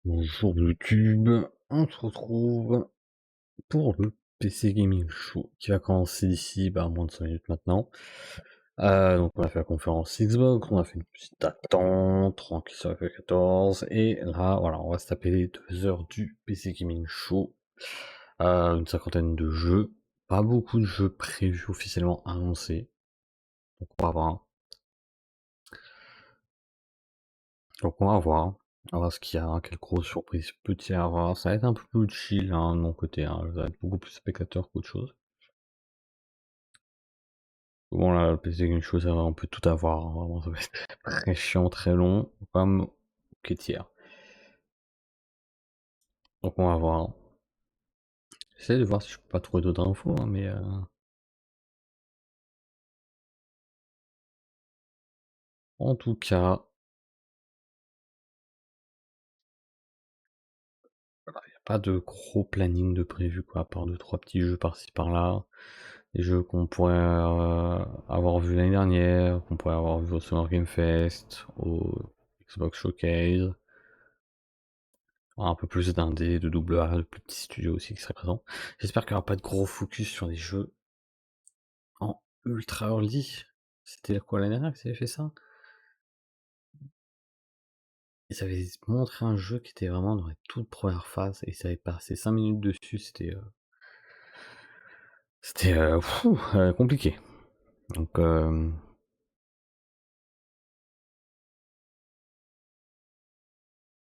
Bonjour YouTube, on se retrouve pour le PC Gaming Show qui va commencer d'ici moins de 5 minutes maintenant. Donc on a fait la conférence Xbox, on a fait une petite attente, tranquille sur la F14, et là voilà, on va se taper les 2 heures du PC Gaming Show. Une cinquantaine de jeux, pas beaucoup de jeux prévus officiellement annoncés, donc on va voir. On va voir ce qu'il y a, quelle grosse surprise peut-il y avoir. Ça va être un peu plus chill de mon côté, ça va être beaucoup plus spectateur qu'autre chose. Bon là, le PC Game Show, ça va, on peut tout avoir, vraiment, ça va être très chiant, très long, comme tiers. Donc on va voir. J'essaie de voir si je peux pas trouver d'autres infos, mais en tout cas, voilà, il n'y a pas de gros planning de prévu, quoi, à part 2-3 petits jeux par-ci par-là. Des jeux qu'on pourrait avoir vu l'année dernière, qu'on pourrait avoir vu au Summer Game Fest, au Xbox Showcase. Un peu plus d'indés, de double A, de plus petits studios aussi qui seraient présents. J'espère qu'il n'y aura pas de gros focus sur des jeux en ultra early. C'était quoi l'année dernière que ça avait fait ça? Ils avaient montré un jeu qui était vraiment dans la toute première phase et ça avait passé 5 minutes dessus, c'était compliqué. Donc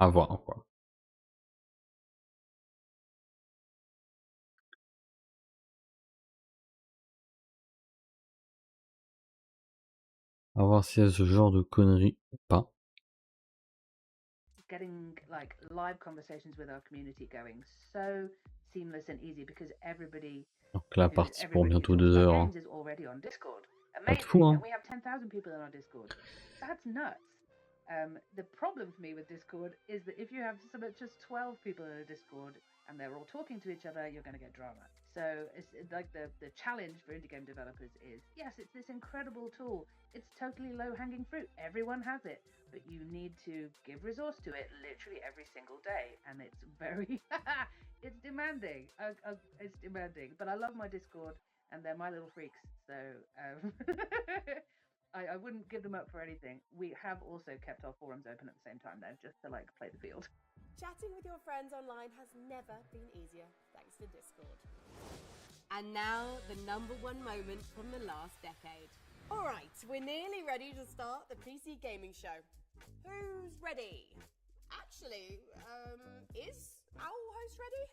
à voir quoi. À voir s'il y a ce genre de conneries ou pas. Getting like live conversations with our community going so seamless and easy because everybody Donc la partie pour bientôt 2 about heures. games is already on Discord. Pas de fou, Amazing, hein. and we have 10,000 people in our Discord. That's nuts. The problem for me with Discord is that if you have just 12 people in a Discord and they're all talking to each other, you're going to get drama. So it's like the challenge for indie game developers is, yes, it's this incredible tool. It's totally low-hanging fruit. Everyone has it, but you need to give resource to it literally every single day, and it's very it's demanding. It's demanding, but I love my Discord, and they're my little freaks. So I wouldn't give them up for anything. We have also kept our forums open at the same time, though, just to like play the field. Chatting with your friends online has never been easier thanks to Discord. And now, the number one moment from the last decade. Alright, we're nearly ready to start the PC gaming show. Who's ready? Actually, is our host ready?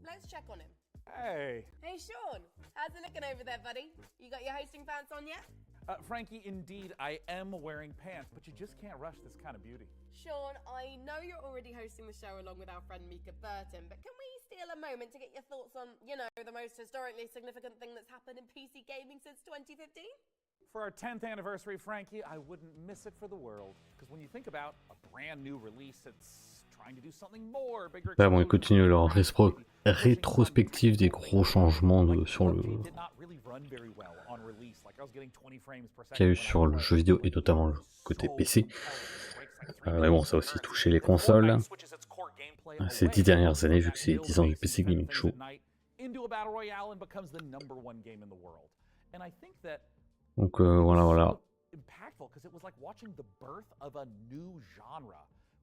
Let's check on him. Hey. Hey Sean, how's it looking over there, buddy? You got your hosting pants on yet? Frankie, indeed, I am wearing pants, but you just can't rush this kind of beauty. Sean, I know you're already hosting the show along with our friend Mika Burton, but can we steal a moment to get your thoughts on, the most historically significant thing that's happened in PC gaming since 2015? For our 10th anniversary, Frankie, I wouldn't miss it for the world. Because when you think about a brand new release that's trying to do something more, bigger... Bon, ils continuent leur rétrospective des gros changements sur le qu'il y a eu sur le jeu vidéo et notamment le côté PC. Mais bon, ça a aussi touché les consoles ces 10 dernières années, vu que c'est 10 ans du PC Gaming Show. Donc voilà.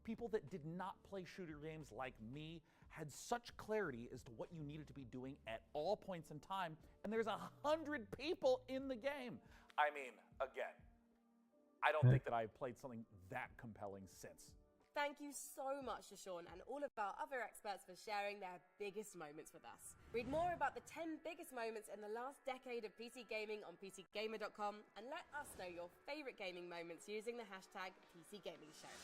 People that did not play shooter games like me had such clarity as to what you needed to be doing at all points in time, and there's 100 people in the game. I mean, again, I don't think that I've played something that compelling since. Thank you so much to Sean and all of our other experts for sharing their biggest moments with us. Read more about the 10 biggest moments in the last decade of PC gaming on PCGamer.com and let us know your favorite gaming moments using the hashtag PCGamingShow.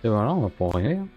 Et voilà, on va pouvoir regarder.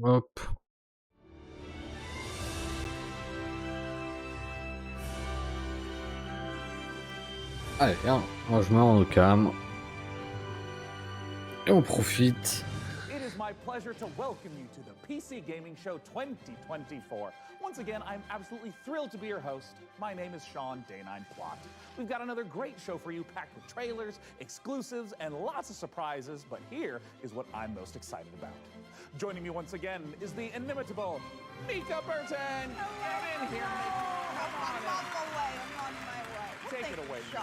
Hop. Allez, hein, je mets en cam. Et on profite. It is my pleasure to welcome you to the PC Gaming Show 2024. Once again, I'm absolutely thrilled to be your host. My name is Sean Day9 Plot. We've got another great show for you, packed with trailers, exclusives, and lots of surprises, but here is what I'm most excited about. Joining me once again is the inimitable Mika Burton. Get in here, Mika. Come on in. I'm on my way. Take Thank it you, away, Sean.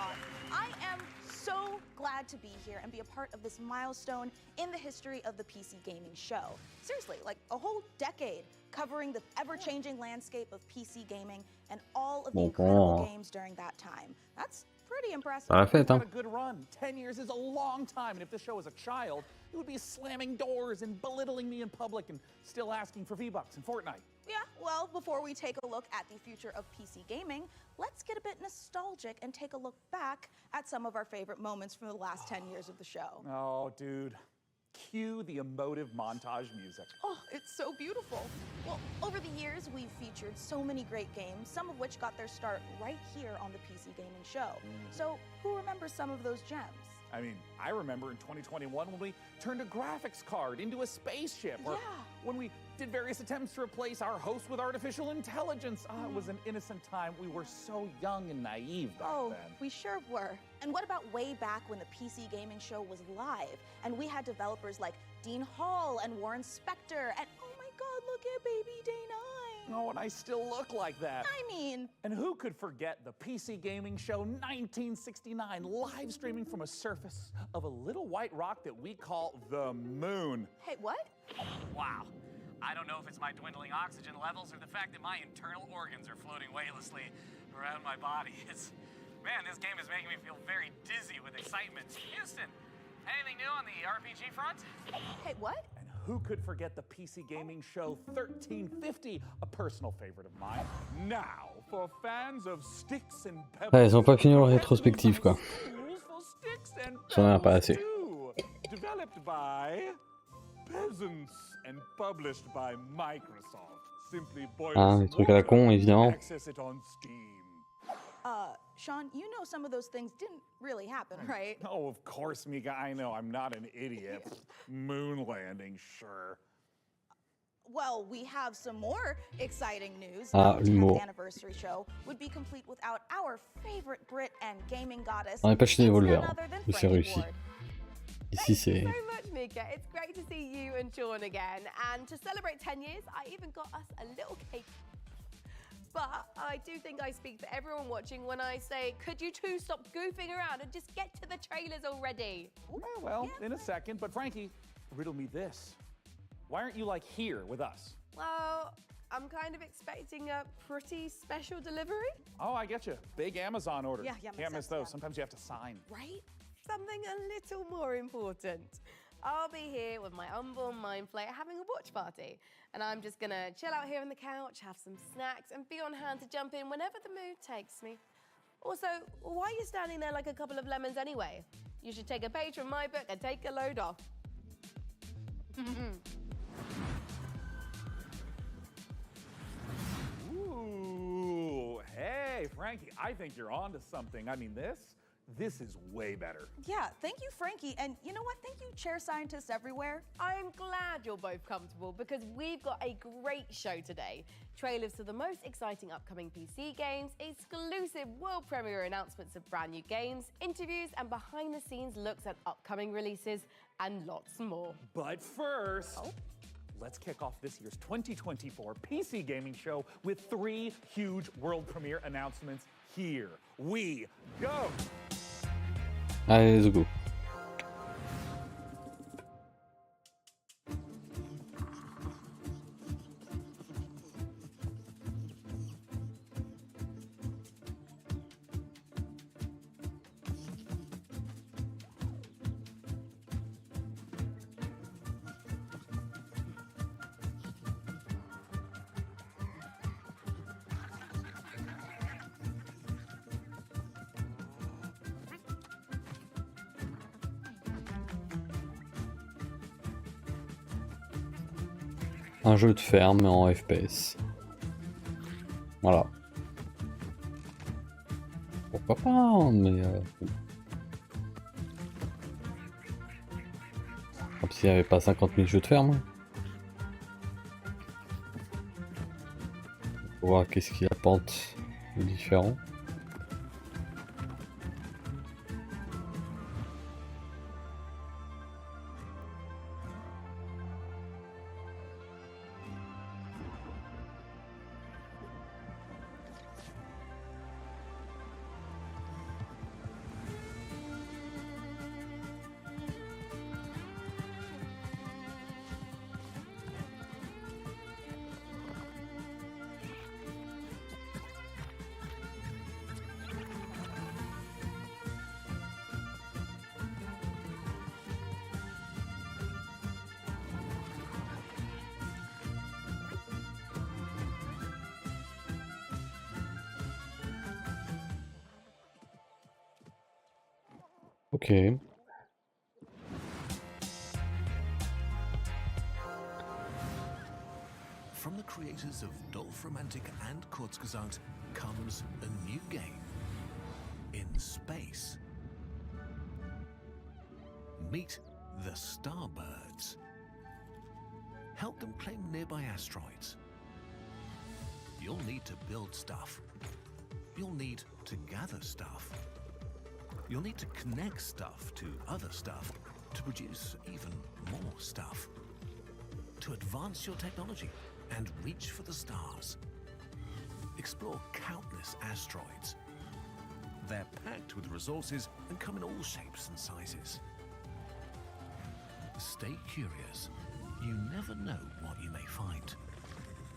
I am so glad to be here and be a part of this milestone in the history of the PC gaming show. Seriously, like a whole decade covering the ever-changing landscape of PC gaming and all of the incredible games during that time. That's pretty impressive. Ça l'a fait, You've hein. had a good run. 10 years is a long time, and if this show was a child, it would be slamming doors and belittling me in public and still asking for V-Bucks in Fortnite. Yeah, well, before we take a look at the future of PC gaming, let's get a bit nostalgic and take a look back at some of our favorite moments from the last 10 years of the show. Oh, dude. Cue the emotive montage music. Oh, it's so beautiful. Well, over the years, we've featured so many great games, some of which got their start right here on the PC Gaming Show. So, who remembers some of those gems? I mean, I remember in 2021 when we turned a graphics card into a spaceship, or Yeah. when we did various attempts to replace our host with artificial intelligence. Ah, it was an innocent time. We were so young and naive back Oh, then. we sure were. And what about way back when the PC Gaming Show was live, and we had developers like Dean Hall and Warren Spector, and oh my God, look at baby Day9. Oh, and I still look like that. I mean, And who could forget the PC Gaming Show 1969, live streaming from a surface of a little white rock that we call the moon? hey, what? Wow. I don't know if it's my dwindling oxygen levels or the fact that my internal organs are floating weightlessly around my body. Man, this game is making me feel very dizzy with excitement. Houston, anything new on the RPG front? Hey, what? And who could forget the PC Gaming Show 1350, a personal favorite of mine? Now, for fans of sticks and pebbles. Ouais, ils ont pas fini leur rétrospective, quoi. Rules for sticks and J'en ai pas pebbles assez. too. Developed by peasants and published by Microsoft. Simply boil Ah, some les trucs à la water con, and évidemment. access it on Steam. Sean, you know some of those things didn't really happen, right? Oh, of course, Mika. I know. I'm not an idiot. Moon landing, sure. Well, we have some more exciting news. Ah, The 10th l'humour. anniversary show would be complete without our favorite Brit and gaming goddess. On n'est pas chez It's Devolver, none hein. other than Mais c'est Frankie réussi. Ward. Ici, c'est. Thank you so much, Mika. It's great to see you and Sean again. And to celebrate 10 years, I even got us a little cake. But I do think I speak for everyone watching when I say, could you two stop goofing around and just get to the trailers already? Well, in a second. But Frankie, riddle me this. Why aren't you like here with us? Well, I'm kind of expecting a pretty special delivery, Oh, I get you. Big Amazon orders. Yeah, makes Can't miss sense, those. yeah. Sometimes you have to sign. Right? something a little more important. I'll be here with my unborn mind flayer having a watch party. And I'm just gonna chill out here on the couch, have some snacks, and be on hand to jump in whenever the mood takes me. Also, why are you standing there like a couple of lemons anyway? You should take a page from my book and take a load off. Ooh, hey, Frankie, I think you're onto something. I mean, this is way better. Yeah, thank you, Frankie. And you know what? Thank you, chair scientists everywhere. I'm glad you're both comfortable because we've got a great show today. Trailers to the most exciting upcoming PC games, exclusive world premiere announcements of brand new games, interviews and behind the scenes looks at upcoming releases, and lots more. But first, let's kick off this year's 2024 PC gaming show with 3 huge world premiere announcements. Here we go. Allez, let's go. Un jeu de ferme mais en FPS. Voilà. Pourquoi pas, hein, mais comme s'il n'y avait pas 50 000 jeux de ferme. Faut voir qu'est-ce qu'il apporte de différent. Ok. From the creators of Dolph Romantic and Kurzgesagt comes a new game in space. Meet the Starbirds. Help them claim nearby asteroids. You'll need to build stuff. You'll need to gather stuff. You'll need to connect stuff to other stuff to produce even more stuff. To advance your technology and reach for the stars. Explore countless asteroids. They're packed with resources and come in all shapes and sizes. Stay curious. You never know what you may find.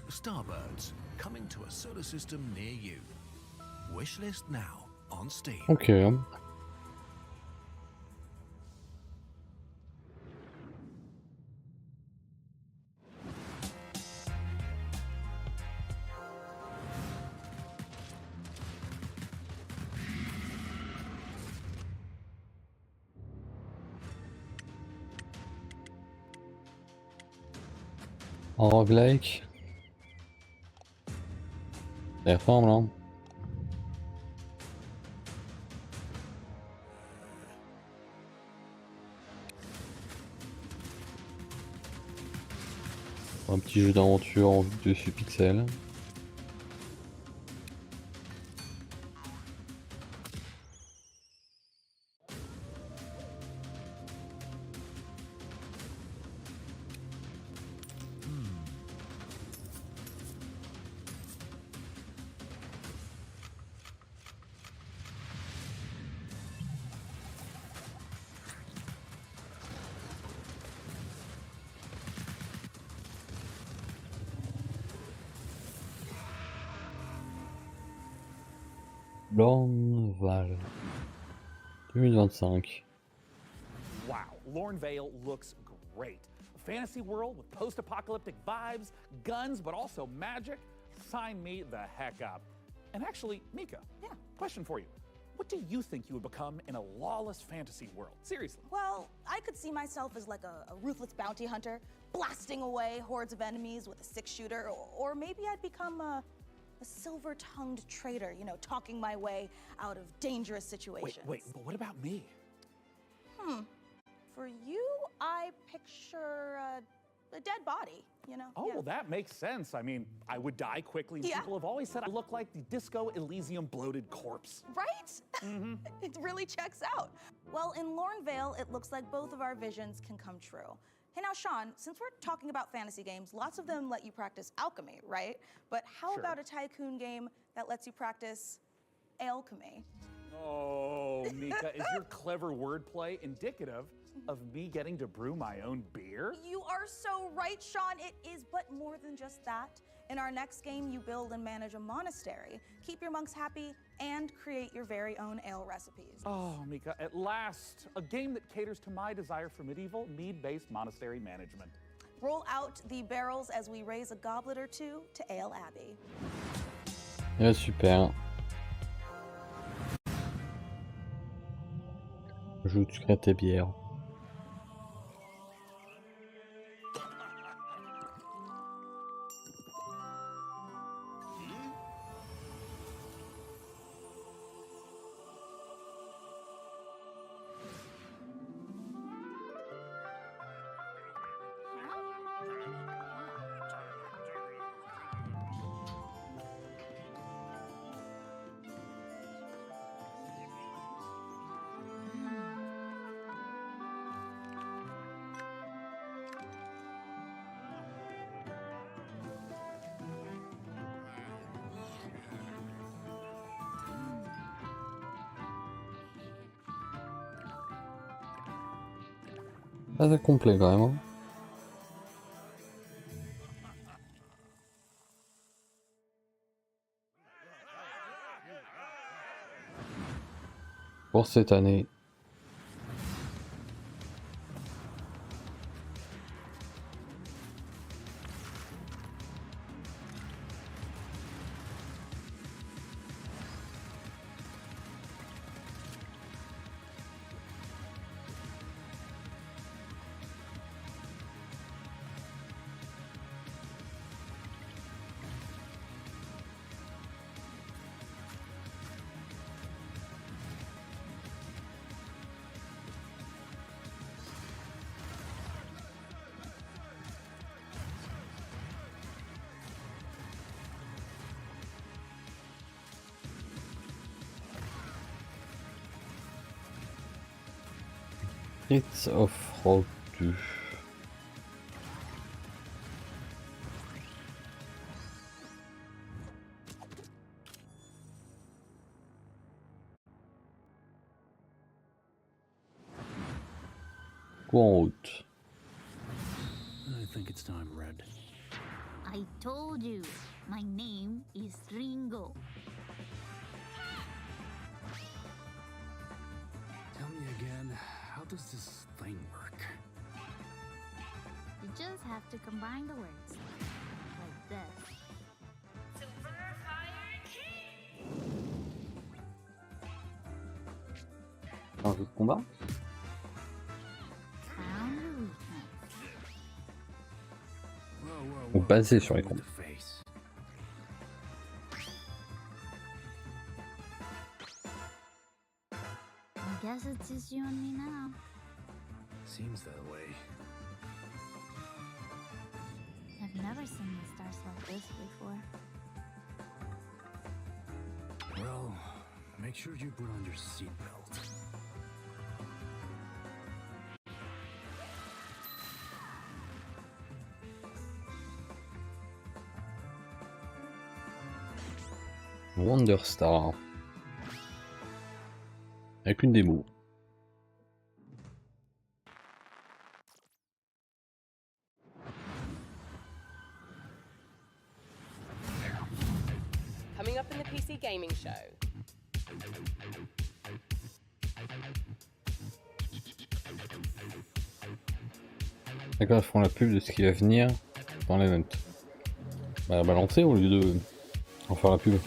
Starbirds, coming to a solar system near you. Wishlist now on Steam. Ok. En roguelike. Ça ressemble, hein. Un petit jeu d'aventure en vue dessus pixel. Lorneval 2025. Wow, Lorne Vale looks great. A fantasy world with post-apocalyptic vibes, guns, but also magic. Sign me the heck up. And actually, Mika, Yeah. question for you. What do you think you would become in a lawless fantasy world? Seriously. Well, I could see myself as like a ruthless bounty hunter, blasting away hordes of enemies with a six-shooter, or maybe I'd become a silver-tongued traitor, you know, talking my way out of dangerous situations. Wait, but what about me? For you, I picture a dead body, you know? Oh, Yeah. well, that makes sense. I mean, I would die quickly, and Yeah. people have always said I look like the Disco Elysium bloated corpse. Right? It really checks out. Well, in Lornvale, it looks like both of our visions can come true. Hey, now, Sean, since we're talking about fantasy games, lots of them let you practice alchemy, right? But how Sure. about a tycoon game that lets you practice alchemy? Oh, Mika, is your clever wordplay indicative of me getting to brew my own beer? You are so right, Sean. It is, but more than just that. In our next game, you build and manage a monastery, keep your monks happy, and create your very own ale recipes. Oh, Mika, at last, a game that caters to my desire for medieval, mead-based monastery management. Roll out the barrels as we raise a goblet or two to Ale Abbey. Ouais, super. Ajoute sucrète et bière. Assez complet quand même. Hein. Pour cette année. Streets of Rock 2. Coup en route. I think it's time, Red. I told you, my name is Ringo. Tell me again, how does this thing work? You just have to combine the words. Like this. Super Fire King! Un jeu de combat? Found the weakness. Ou basé sur les combats. I guess it's just you and me now. Seems that way. I've never seen the stars like this before. Well, make sure you put on your seatbelt. Wonder Star. Avec une démo. Coming up in the PC gaming show. D'accord, ils font la pub de ce qui va venir dans l'event. Bah balancer au lieu de en faire la pub.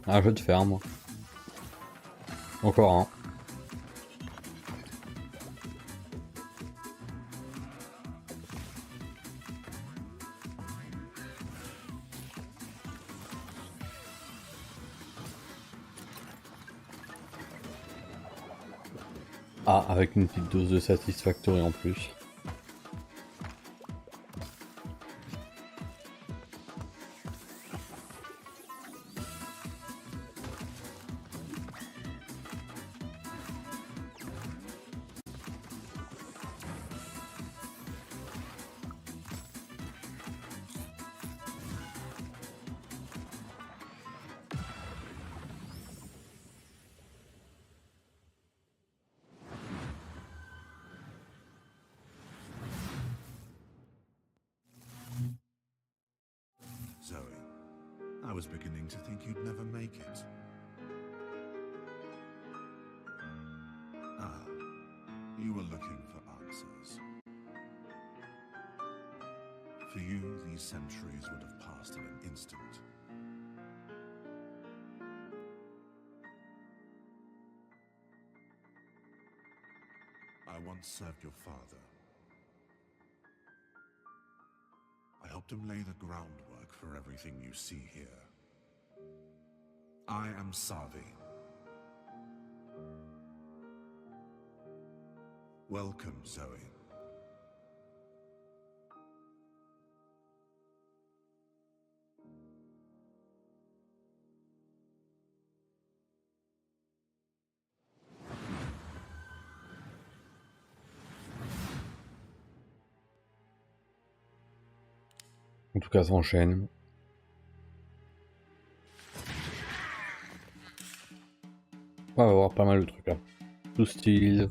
Un jeu de ferme. Encore un. Ah, avec une petite dose de Satisfactory en plus. Zoe, I was beginning to think you'd never make it. Ah, you were looking for answers. For you, these centuries would have passed in an instant. I once served your father. I helped him lay the groundwork for everything you see here. I am Savi. Welcome, Zoe. En tout cas, ça enchaîne. On va avoir pas mal de trucs là. Tout style,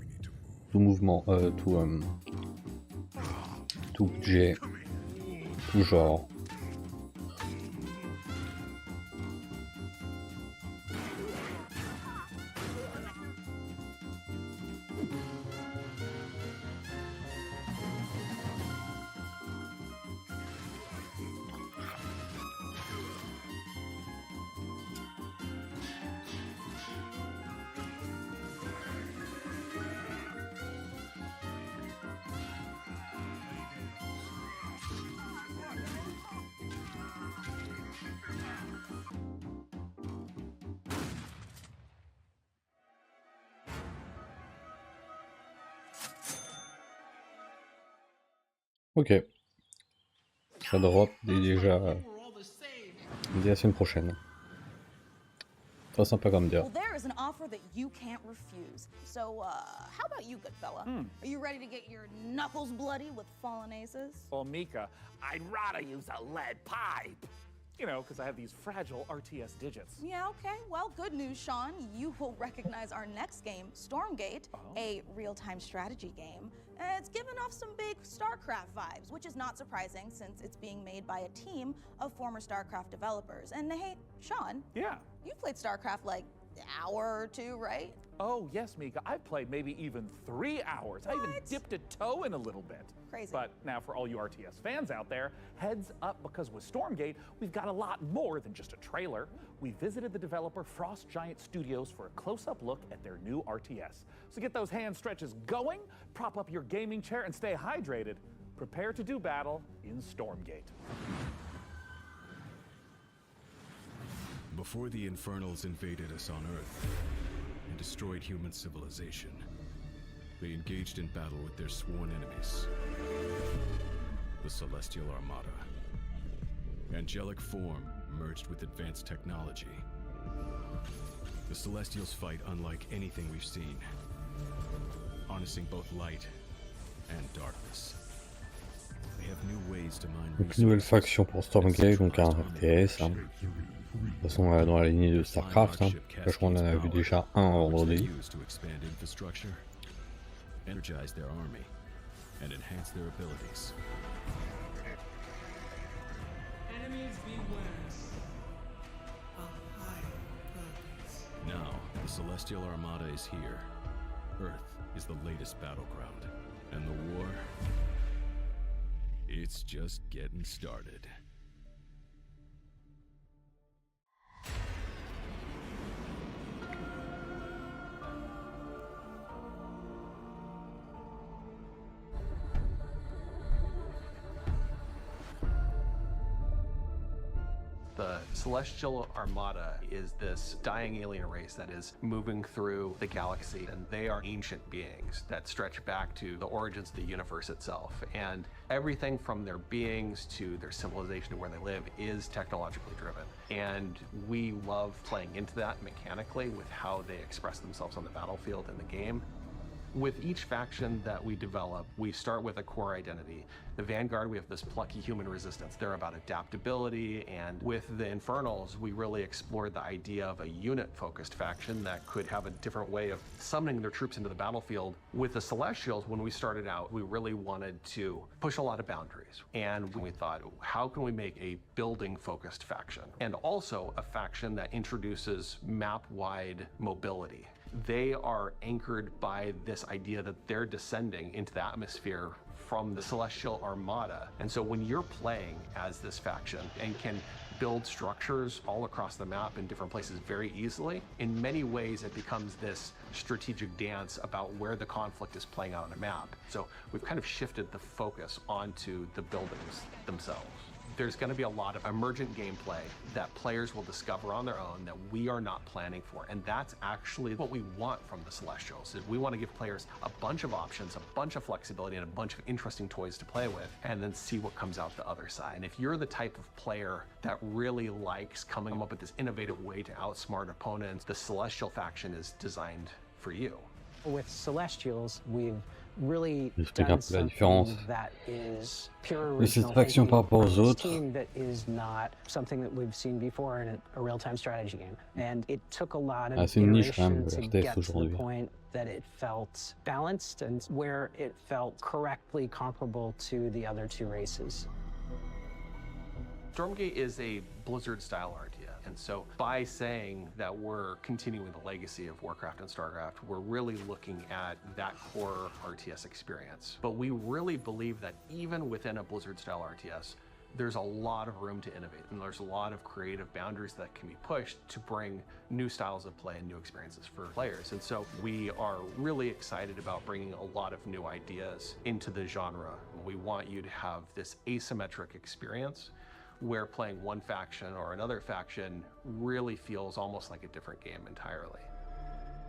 tout mouvement, tout budget, tout genre. Ok, ça drop déjà dès la semaine prochaine. Très sympa comme dire. Well, there is an offer that you can't refuse. So, how about you, good fella? Are you ready to get your knuckles bloody with fallen aces? Well, Mika, I'd rather use a lead pipe. You know, because I have these fragile RTS digits. Yeah, okay. Well, good news, Sean. You will recognize our next game, Stormgate, a real-time strategy game. It's given off some big StarCraft vibes, which is not surprising since it's being made by a team of former StarCraft developers. And hey, Sean. Yeah. You've played StarCraft like an hour or two, right? Oh, yes, Mika. I've played maybe even 3 hours. I even dipped a toe in a little bit. Crazy. But now for all you RTS fans out there, heads up, because with Stormgate, we've got a lot more than just a trailer. We visited the developer Frost Giant Studios for a close-up look at their new RTS. So get those hand stretches going, prop up your gaming chair, and stay hydrated. Prepare to do battle in Stormgate. Before the Infernals invaded us on Earth and destroyed human civilization, they engaged in battle with their sworn enemies, the Celestial Armada. Angelic form merged with advanced technology. The Celestials fight unlike anything we've seen, harnessing both light and darkness. They have new ways to mine Donc nouvelle faction pour Stormgate, donc un RTS. Hein. De toute façon, dans la lignée de StarCraft, hein. Là, je crois qu'on en a vu déjà un vendredi. Energize their army and enhance their abilities. Enemies beware. A higher purpose. Now, the Celestial Armada is here. Earth is the latest battleground, and the war, it's just getting started. The Celestial Armada is this dying alien race that is moving through the galaxy, and they are ancient beings that stretch back to the origins of the universe itself. And everything from their beings to their civilization to where they live is technologically driven. And we love playing into that mechanically with how they express themselves on the battlefield in the game. With each faction that we develop, we start with a core identity. The Vanguard, we have this plucky human resistance. They're about adaptability, and with the Infernals, we really explored the idea of a unit-focused faction that could have a different way of summoning their troops into the battlefield. With the Celestials, when we started out, we really wanted to push a lot of boundaries. And we thought, how can we make a building-focused faction? And also a faction that introduces map-wide mobility. They are anchored by this idea that they're descending into the atmosphere from the Celestial Armada. And so when you're playing as this faction and can build structures all across the map in different places very easily, in many ways it becomes this strategic dance about where the conflict is playing out on a map. So we've kind of shifted the focus onto the buildings themselves. There's going to be a lot of emergent gameplay that players will discover on their own that we are not planning for. And that's actually what we want from the Celestials. Is we want to give players a bunch of options, a bunch of flexibility, and a bunch of interesting toys to play with, and then see what comes out the other side. And if you're the type of player that really likes coming up with this innovative way to outsmart opponents, the Celestial faction is designed for you. With Celestials, we've really J'explique done un peu la something différence. that is pure Les original satisfactions par thinking rapport from aux this autres. team that is not something that we've seen before in a real-time strategy game. And it took a lot of C'est une niche quand iteration même, to RTS get to the aujourd'hui. point that it felt balanced and where it felt correctly comparable to the other two races. Stormgate is a Blizzard-style RTS, and so by saying that we're continuing the legacy of Warcraft and StarCraft, we're really looking at that core RTS experience. But we really believe that even within a Blizzard-style RTS, there's a lot of room to innovate, and there's a lot of creative boundaries that can be pushed to bring new styles of play and new experiences for players. And so we are really excited about bringing a lot of new ideas into the genre. We want you to have this asymmetric experience where playing one faction or another faction really feels almost like a different game entirely.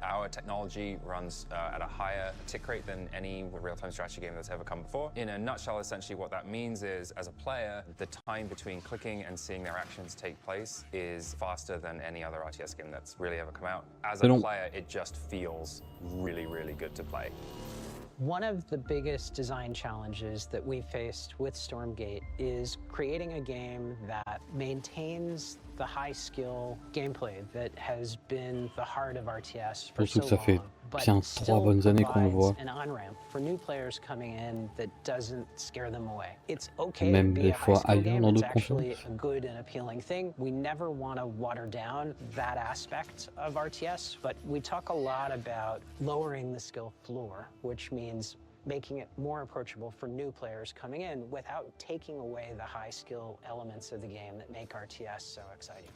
Our technology runs at a higher tick rate than any real-time strategy game that's ever come before. In a nutshell, essentially what that means is, as a player, the time between clicking and seeing their actions take place is faster than any other RTS game that's really ever come out. As a player, it just feels really, really good to play. One of the biggest design challenges that we faced with Stormgate is creating a game that maintains the high-skill gameplay that has been the heart of RTS for so Surtout que ça fait long, but bien 3 still bonnes années qu'on le provides voit. an on-ramp for new players coming in that doesn't scare them away. It's okay to Même be des a fois high-skill ailleurs game, dans it's d'autres actually consoles. a good and appealing thing. We never want to water down that aspect of RTS, but we talk a lot about lowering the skill floor, which means making it more approachable for new players coming in without taking away the high skill elements of the game that make RTS so exciting.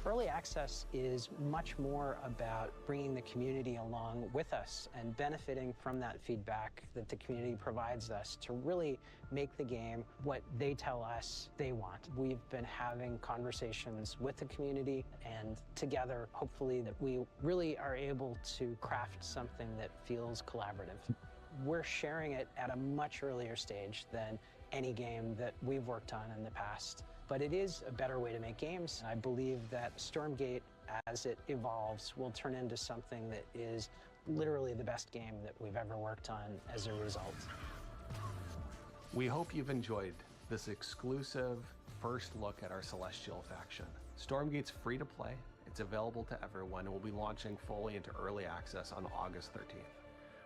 Early access is much more about bringing the community along with us and benefiting from that feedback that the community provides us to really make the game what they tell us they want. We've been having conversations with the community, and together, hopefully, that we really are able to craft something that feels collaborative. We're sharing it at a much earlier stage than any game that we've worked on in the past. But it is a better way to make games. I believe that Stormgate, as it evolves, will turn into something that is literally the best game that we've ever worked on as a result. We hope you've enjoyed this exclusive first look at our Celestial faction. Stormgate's free to play, it's available to everyone, and will be launching fully into early access on August 13th.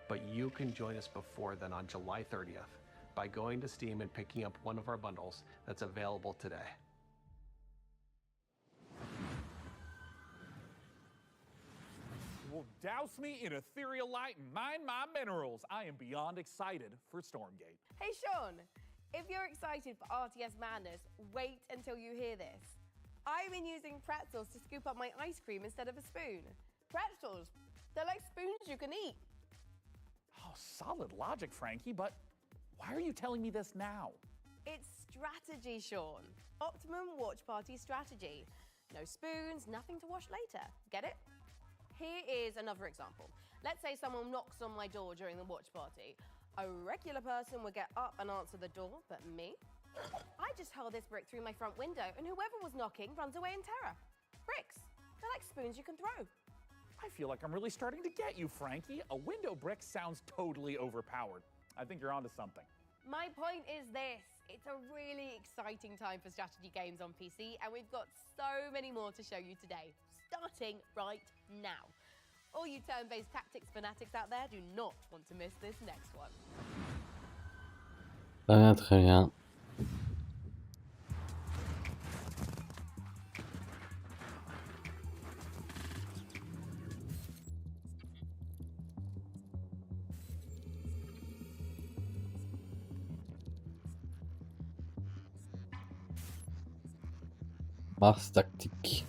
But you can join us before then on July 30th by going to Steam and picking up one of our bundles that's available today. Well, douse me in ethereal light and mine my minerals. I am beyond excited for Stormgate. Hey Sean, if you're excited for RTS madness, wait until you hear this. I've been using pretzels to scoop up my ice cream instead of a spoon. Pretzels, they're like spoons you can eat. Oh, solid logic, Frankie, but why are you telling me this now? It's strategy, Sean. Optimum watch party strategy. No spoons, nothing to wash later. Get it? Here is another example. Let's say someone knocks on my door during the watch party. A regular person would get up and answer the door, but me? I just hurl this brick through my front window, and whoever was knocking runs away in terror. Bricks, they're like spoons you can throw. I feel like I'm really starting to get you, Frankie. A window brick sounds totally overpowered. I think you're onto something. My point is this. It's a really exciting time for strategy games on PC, and we've got so many more to show you today, starting right now. All you turn-based tactics fanatics out there do not want to miss this next one. Très bien, très bien. Mars tactique.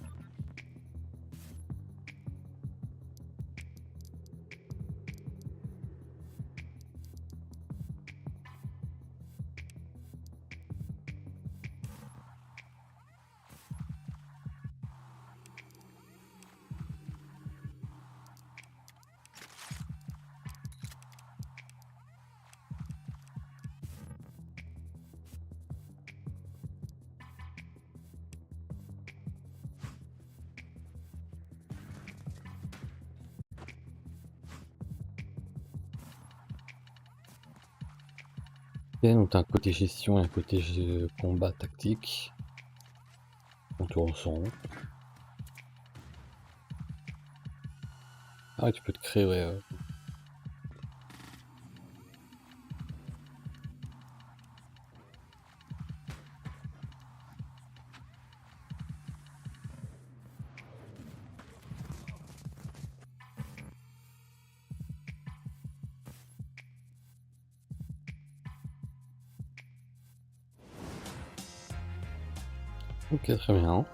Et donc t'as un côté gestion et un côté combat tactique. On te ressent. Ah ouais, tu peux te créer, ouais. Ok, très bien.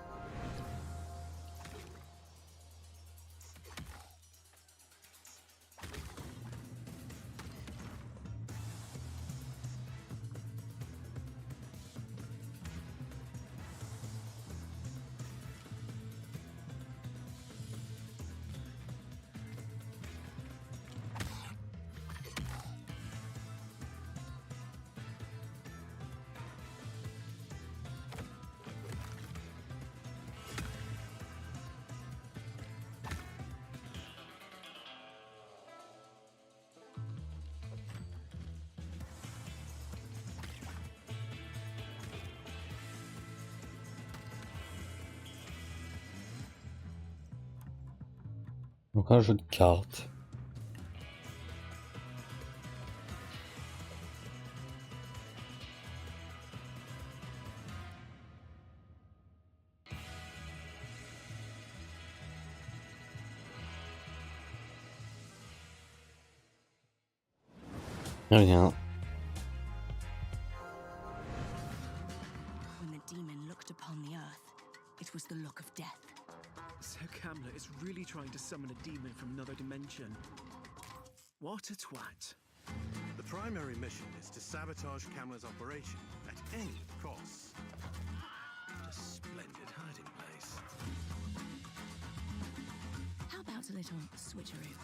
Donc un jeu de cartes. Rien. When the demon looked upon the earth, it was the look of death. Sylcam is really trying to summon a demon from another dimension. What a twat. The primary mission is to sabotage Kamla's operation at any cost. What a splendid hiding place. How about a little switcheroo?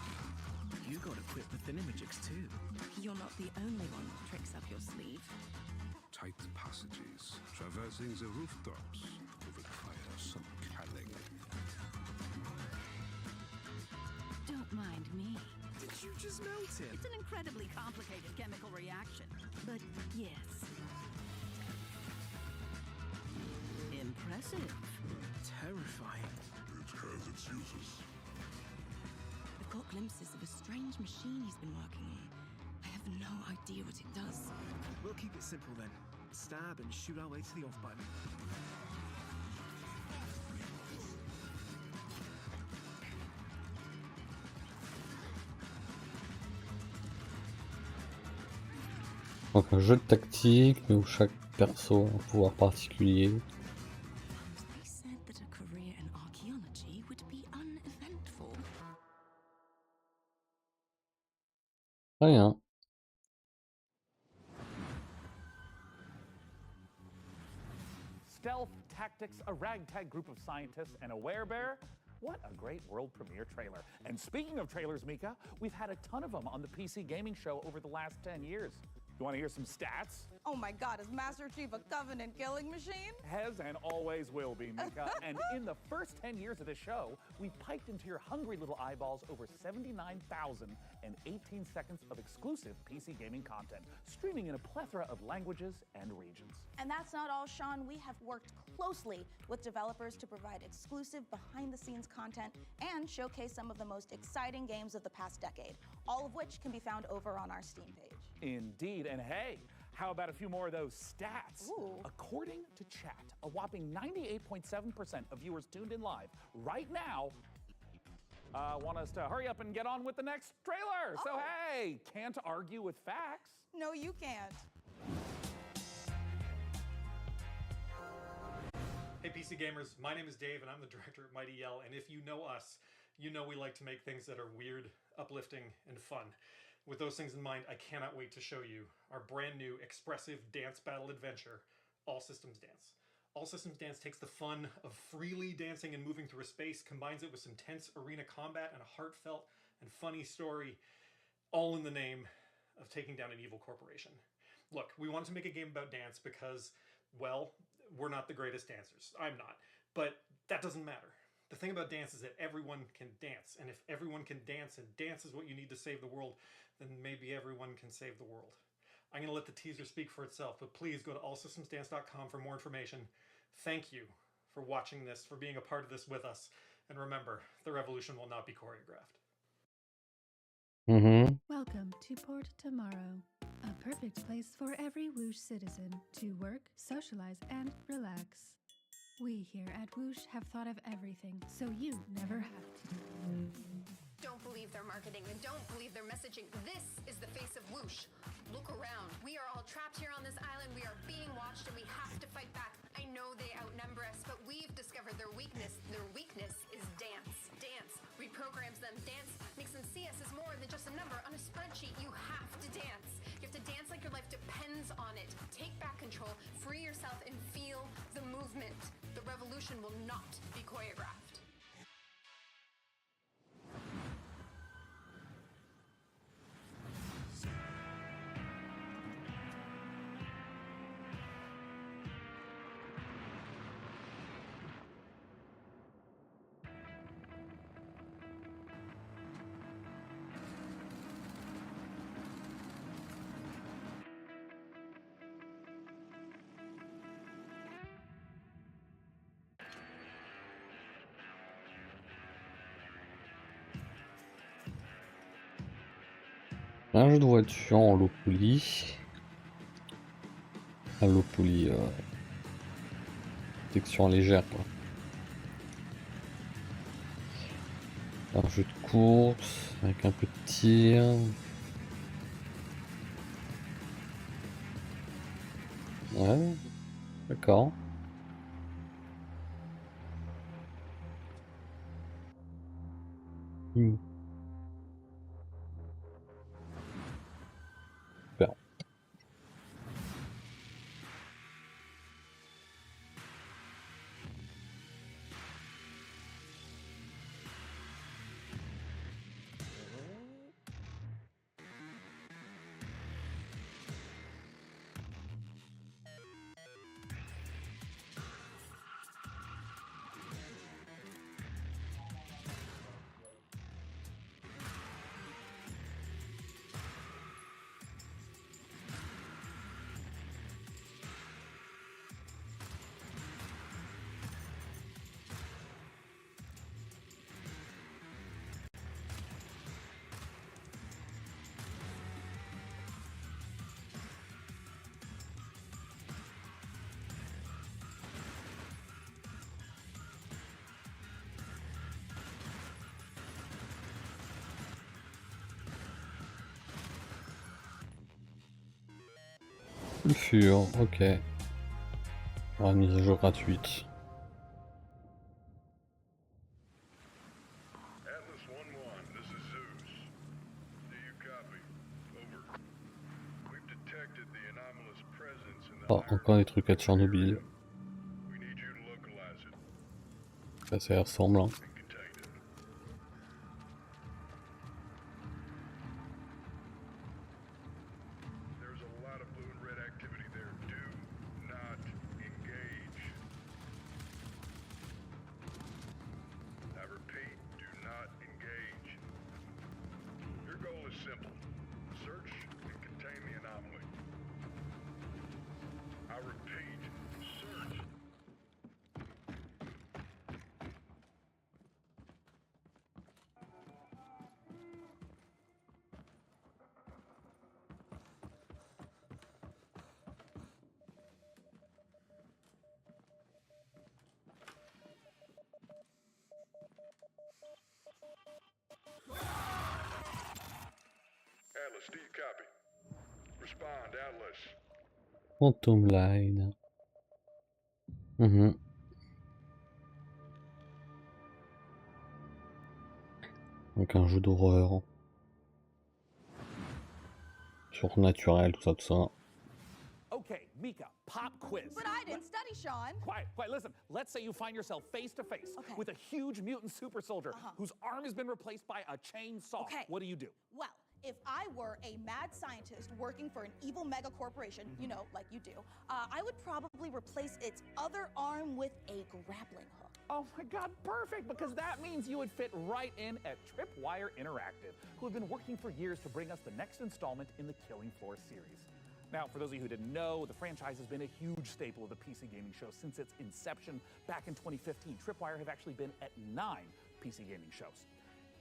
You got equipped with thinamajigs too. You're not the only one with tricks up your sleeve. Tight passages, traversing the rooftops, will require some cunning. Don't mind me. Did you just melt him? It's an incredibly complicated chemical reaction. But yes. Impressive. Terrifying. It has its uses. I've got glimpses of a strange machine he's been working on. I have no idea what it does. We'll keep it simple then. Stab and shoot our way to the off button. Donc un jeu de tactique, mais où chaque perso a un pouvoir particulier. They said that a career in archaeology would be uneventful. Rien. Stealth Tactics, a ragtag group of scientists, and a werebear? What a great world premiere trailer. And speaking of trailers, Mika, we've had a ton of them on the PC gaming show over the last 10 years. You want to hear some stats? Oh my god, is Master Chief a Covenant killing machine? Has and always will be, Mika. And in the first 10 years of this show, we've piped into your hungry little eyeballs over 79,018 seconds of exclusive PC gaming content, streaming in a plethora of languages and regions. And that's not all, Sean. We have worked closely with developers to provide exclusive behind-the-scenes content and showcase some of the most exciting games of the past decade, all of which can be found over on our Steam page. Indeed, and hey, how about a few more of those stats? Ooh. According to chat, a whopping 98.7% of viewers tuned in live right now want us to hurry up and get on with the next trailer. So hey, can't argue with facts. No, you can't. Hey PC gamers, my name is Dave and I'm the director at Mighty Yell, and if you know us, you know we like to make things that are weird, uplifting, and fun. With those things in mind, I cannot wait to show you our brand new expressive dance battle adventure, All Systems Dance. All Systems Dance takes the fun of freely dancing and moving through a space, combines it with some tense arena combat and a heartfelt and funny story, all in the name of taking down an evil corporation. Look, we wanted to make a game about dance because, well, we're not the greatest dancers. I'm not. But that doesn't matter. The thing about dance is that everyone can dance, and if everyone can dance, and dance is what you need to save the world, then maybe everyone can save the world. I'm going to let the teaser speak for itself, but please go to allsystemsdance.com for more information. Thank you for watching this, for being a part of this with us. And remember, the revolution will not be choreographed. Welcome to Port Tomorrow, a perfect place for every Whoosh citizen to work, socialize, and relax. We here at Whoosh have thought of everything, so you never have to. Don't believe their marketing and don't believe their messaging. This is the face of Whoosh. Look around. We are all trapped here on this island. We are being watched and we have to fight back. I know they outnumber us, but we've discovered their weakness. Their weakness is dance. Dance reprograms them. Dance makes them see us as more than just a number on a spreadsheet. You have to dance. You have to dance like your life depends on it. Take back control, free yourself, and feel the movement. The revolution will not be choreographed. Un jeu de voiture en low poly. Un low poly texture légère quoi. Un jeu de course avec un peu de tir. Ouais, d'accord. Super. Le fur, ok. Oh, mise à jour gratuite. Oh, encore des trucs à Tchernobyl. Ça ressemble. Hein. Atlas, do you copy? Respond, Atlas. Phantom Line. Donc un jeu d'horreur. Surnaturel, tout ça, tout ça. Okay, Mika, pop quiz. But I didn't study, Sean. Quiet, quiet, listen. Let's say you find yourself face to face with a huge mutant super soldier whose arm has been replaced by a chainsaw. Okay. What do you do? Well, if I were a mad scientist working for an evil mega corporation, you know, like you do, I would probably replace its other arm with a grappling hook. Oh my God, perfect, because that means you would fit right in at Tripwire Interactive, who have been working for years to bring us the next installment in the Killing Floor series. Now, for those of you who didn't know, the franchise has been a huge staple of the PC gaming show since its inception back in 2015. Tripwire have actually been at 9 PC gaming shows.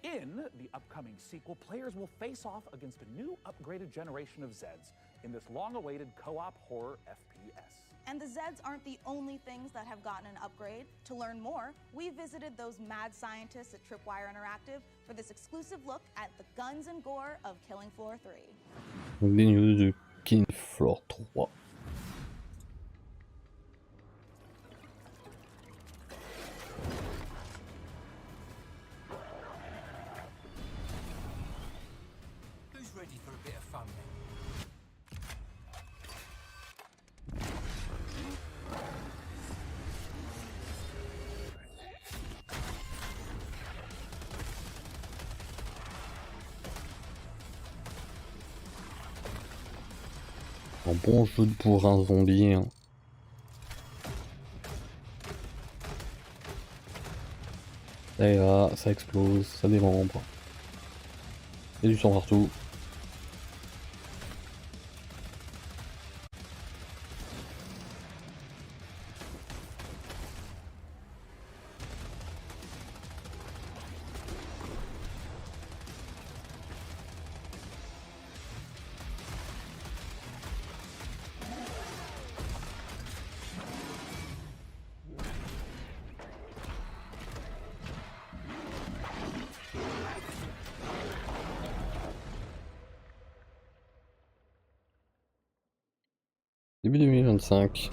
In the upcoming sequel, players will face off against a new upgraded generation of Zeds in this long-awaited co-op horror FPS. And the Zeds aren't the only things that have gotten an upgrade. To learn more, we visited those mad scientists at Tripwire Interactive for this exclusive look at the guns and gore of Killing Floor 3. Donc des news de Killing Floor 3. Who's ready for a bit of fun then? Un bon jeu de bourrin zombie. Hein. Ça y va, ça explose, ça démembre. Il y a du sang partout. Début 2025.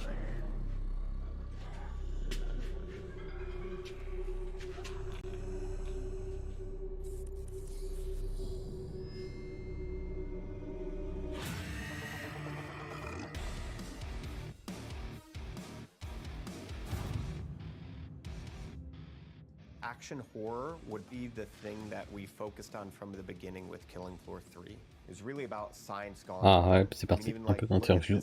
Action horror would be the thing that we focused on from the beginning with Killing Floor 3. It was really about science gone. Ah ouais, c'est parti, even un peu d'interview.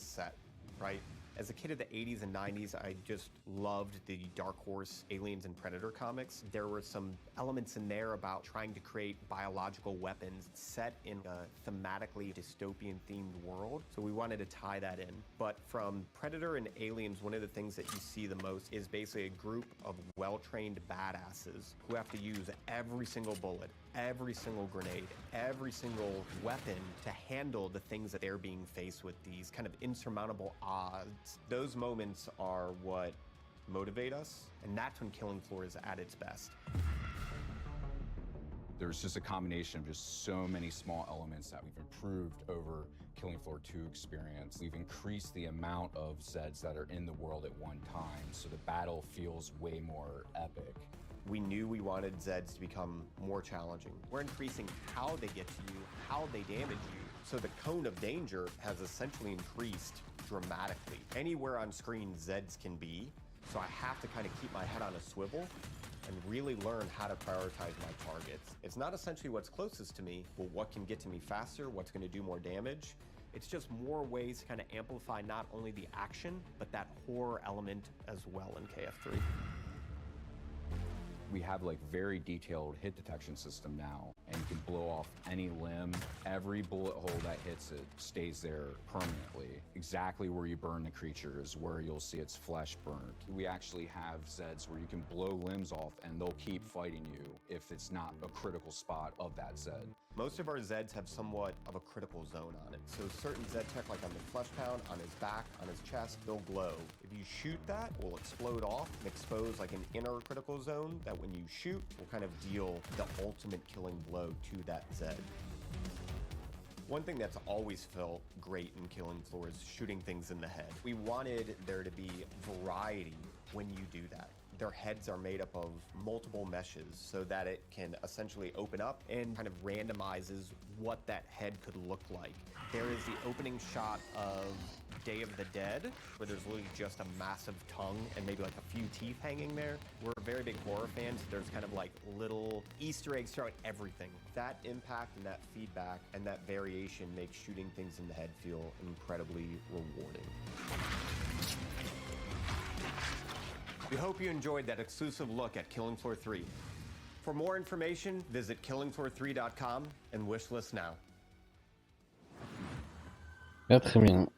Right? As a kid of the 80s and 90s, I just loved the Dark Horse Aliens and Predator comics. There were some elements in there about trying to create biological weapons set in a thematically dystopian themed world. So we wanted to tie that in. But from Predator and Aliens, one of the things that you see the most is basically a group of well-trained badasses who have to use every single bullet, every single grenade, every single weapon to handle the things that they're being faced with, these kind of insurmountable odds. Those moments are what motivate us, and that's when Killing Floor is at its best. There's just a combination of just so many small elements that we've improved over Killing Floor 2 experience. We've increased the amount of Zeds that are in the world at one time, so the battle feels way more epic. We knew we wanted Zeds to become more challenging. We're increasing how they get to you, how they damage you, so the cone of danger has essentially increased dramatically. Anywhere on screen Zeds can be, so I have to kind of keep my head on a swivel and really learn how to prioritize my targets. It's not essentially what's closest to me, but what can get to me faster, what's going to do more damage. It's just more ways to kind of amplify not only the action, but that horror element as well in KF3. We have like very detailed hit detection system now, and you can blow off any limb. Every bullet hole that hits it stays there permanently. Exactly where you burn the creature is where you'll see its flesh burnt. We actually have Zeds where you can blow limbs off and they'll keep fighting you if it's not a critical spot of that Zed. Most of our Zeds have somewhat of a critical zone on it. So certain Zed tech, like on the Flesh Pound, on his back, on his chest, they'll glow. If you shoot that, it will explode off and expose like an inner critical zone that when you shoot will kind of deal the ultimate killing blow to that Zed. One thing that's always felt great in Killing Floor is shooting things in the head. We wanted there to be variety when you do that. Their heads are made up of multiple meshes so that it can essentially open up and kind of randomizes what that head could look like. There is the opening shot of Day of the Dead, where there's literally just a massive tongue and maybe like a few teeth hanging there. We're very big horror fans. There's kind of like little Easter eggs throughout everything. That impact and that feedback and that variation makes shooting things in the head feel incredibly rewarding. We hope you enjoyed that exclusive look at Killing Floor 3. For more information, visit killingfloor3.com and wishlist now. Ah, très bien.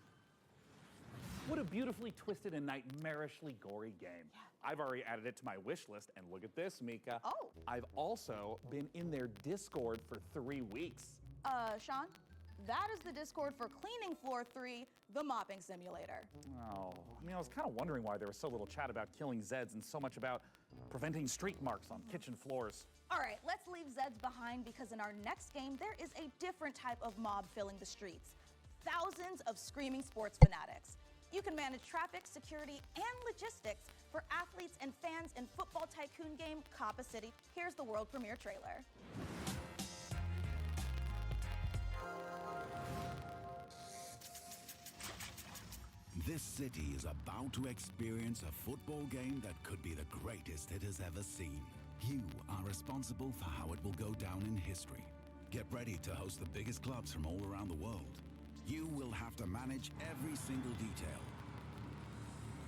beautifully twisted and nightmarishly gory game. I've already added it to my wish list, and look at this, Mika. Oh. I've also been in their Discord for 3 weeks. Sean, that is the Discord for Cleaning Floor 3, the mopping simulator. Oh, I mean, I was kind of wondering why there was so little chat about killing Zeds and so much about preventing streak marks on kitchen floors. All right, let's leave Zeds behind because in our next game, there is a different type of mob filling the streets. Thousands of screaming sports fanatics. You can manage traffic, security, and logistics for athletes and fans in football tycoon game Coppa City. Here's the world premiere trailer. This city is about to experience a football game that could be the greatest it has ever seen. You are responsible for how it will go down in history. Get ready to host the biggest clubs from all around the world. You will have to manage every single detail.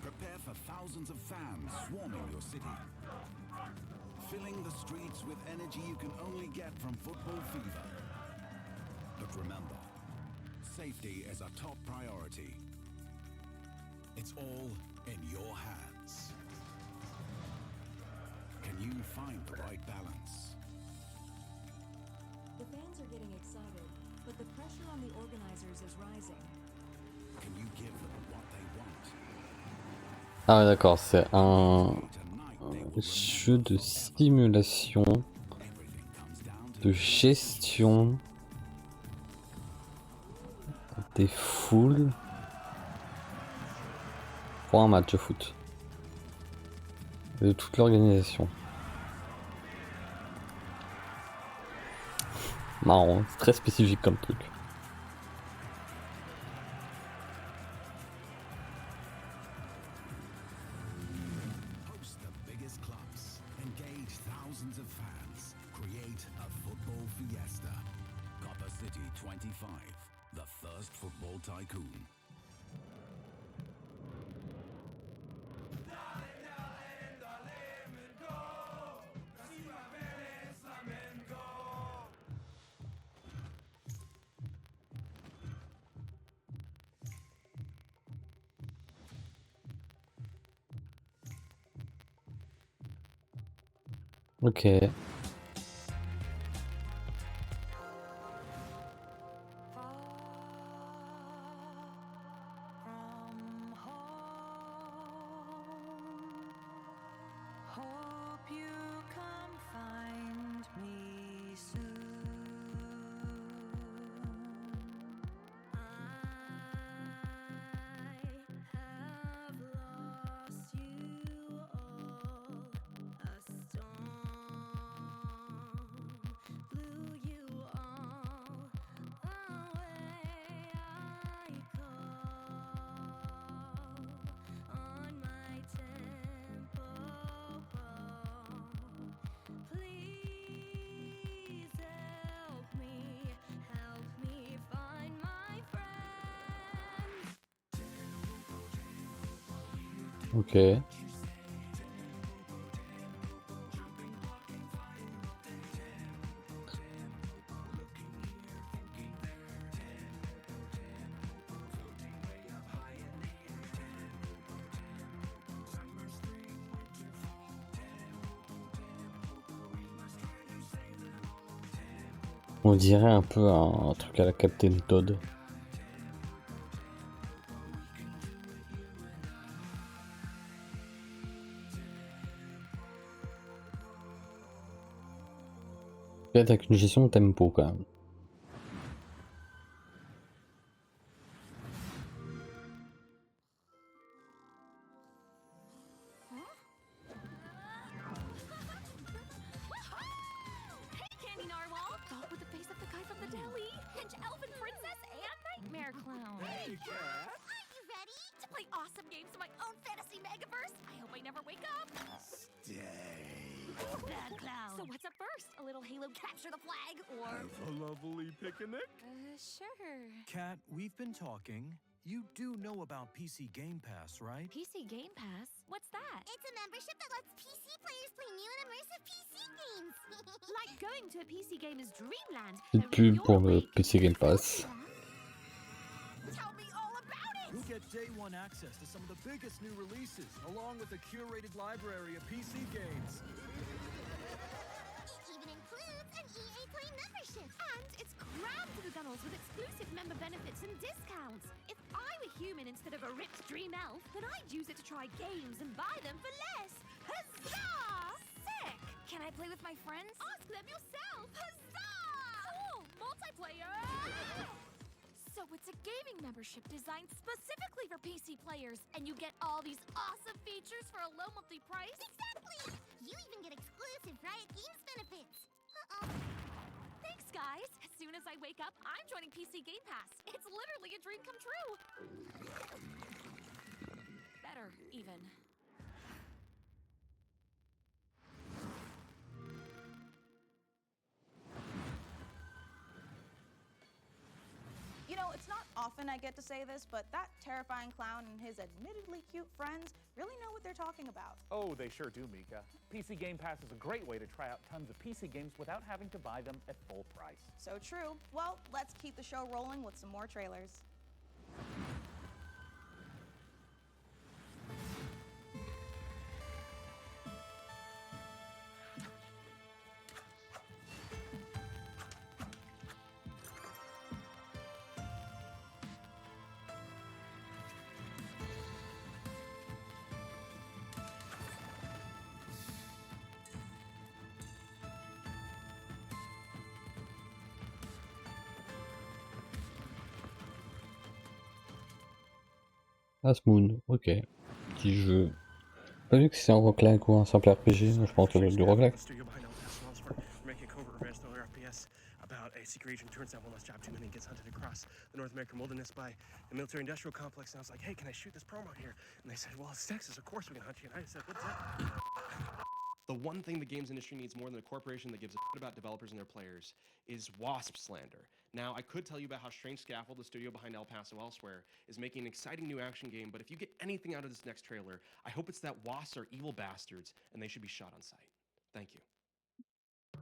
Prepare for thousands of fans swarming your city. Filling the streets with energy you can only get from football fever. But remember, safety is a top priority. It's all in your hands. Can you find the right balance? The fans are getting excited, but the pressure on the organizers is rising. Can you give them what they want? Ah ouais, d'accord, c'est un jeu de simulation, de gestion des foules pour un match de foot. De toute l'organisation. Marrant, c'est très spécifique comme truc. Host the biggest clubs, engage thousands of fans, create a football fiesta. Coppa City 25, the first football tycoon. Ok. Hope you come find me soon. I have lost you all. A storm blew you all away. I call on my tempo ball. Please help me find my friends. Ok. On dirait un peu un truc à la Captain Todd. Peut-être avec une gestion de tempo quand même. Hey, Candy Narwhal! Dog with the face of the guy from the deli! Pinch Elfin Princess and Nightmare Clown! Hey, Cat! Are you ready to play awesome games in my own fantasy megaverse? I hope I never wake up! Bad clown! So what's up first? A little Halo capture the flag, or... Have a lovely picnic? Sure. Kat, we've been talking. You do know about PC Game Pass, right? PC Game Pass? What's that? It's a membership that lets PC players play new and immersive PC games. Like going to a PC gamer's dreamland. Petite pub pour le PC Game Pass. Tell me all about it! You'll get day one access to some of the biggest new releases, along with a curated library of PC games. It even includes an EA Play membership. And it's crammed to the gunnels with exclusive member benefits and discounts. If I were human instead of a ripped dream elf, then I'd use it to try games and buy them for less. Huzzah! Sick! Can I play with my friends? Ask them yourself. Huzzah! Cool! Multiplayer! So it's a gaming membership designed specifically for PC players, and you get all these awesome features for a low monthly price? Exactly! You even get exclusive Riot Games benefits. Thanks, guys! As soon as I wake up, I'm joining PC Game Pass. It's literally a dream come true! Better, even. You know, it's not often I get to say this, but that terrifying clown and his admittedly cute friends really know what they're talking about. Oh, they sure do, Mika. PC Game Pass is a great way to try out tons of PC games without having to buy them at full price. So true. Well, let's keep the show rolling with some more trailers. Asmoon, ok. Petit jeu. Pas vu que c'est un roguelike ou un simple RPG, je pense que ça doit être du roguelike. About a secret agent turns down one last job too many and gets hunted across the North American wilderness by the military industrial complex. And I was like, hey, can I shoot this promo here? And they said, well, it's Texas, of course we can hunt you. And I said, what's that? The one thing the games industry needs more than a corporation that gives a shit about developers and their players is WASP slander. Now, I could tell you about how Strange Scaffold, the studio behind El Paso Elsewhere, is making an exciting new action game, but if you get anything out of this next trailer, I hope it's that WASPs are evil bastards and they should be shot on sight. Thank you.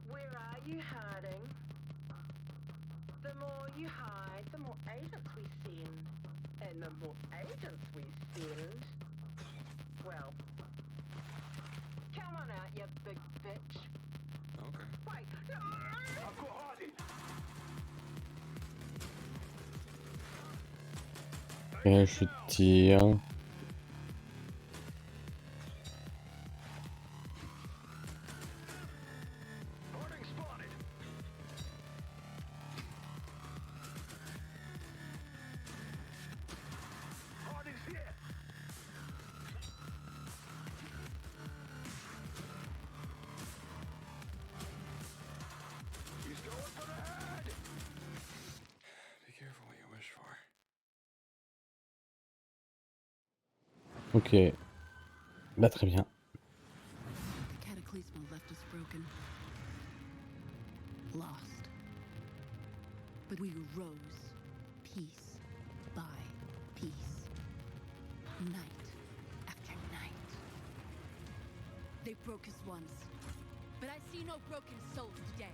Where are you hiding? The more you hide, the more agents we send. And the more agents we send, well, come on out, you big bitch. Okay. Wait, no! I've got hiding. Et je tire. Ok. Bah très bien. The cataclysm left us broken, lost. But we rose, piece by piece, night after night. They broke us once, but I see no broken souls today.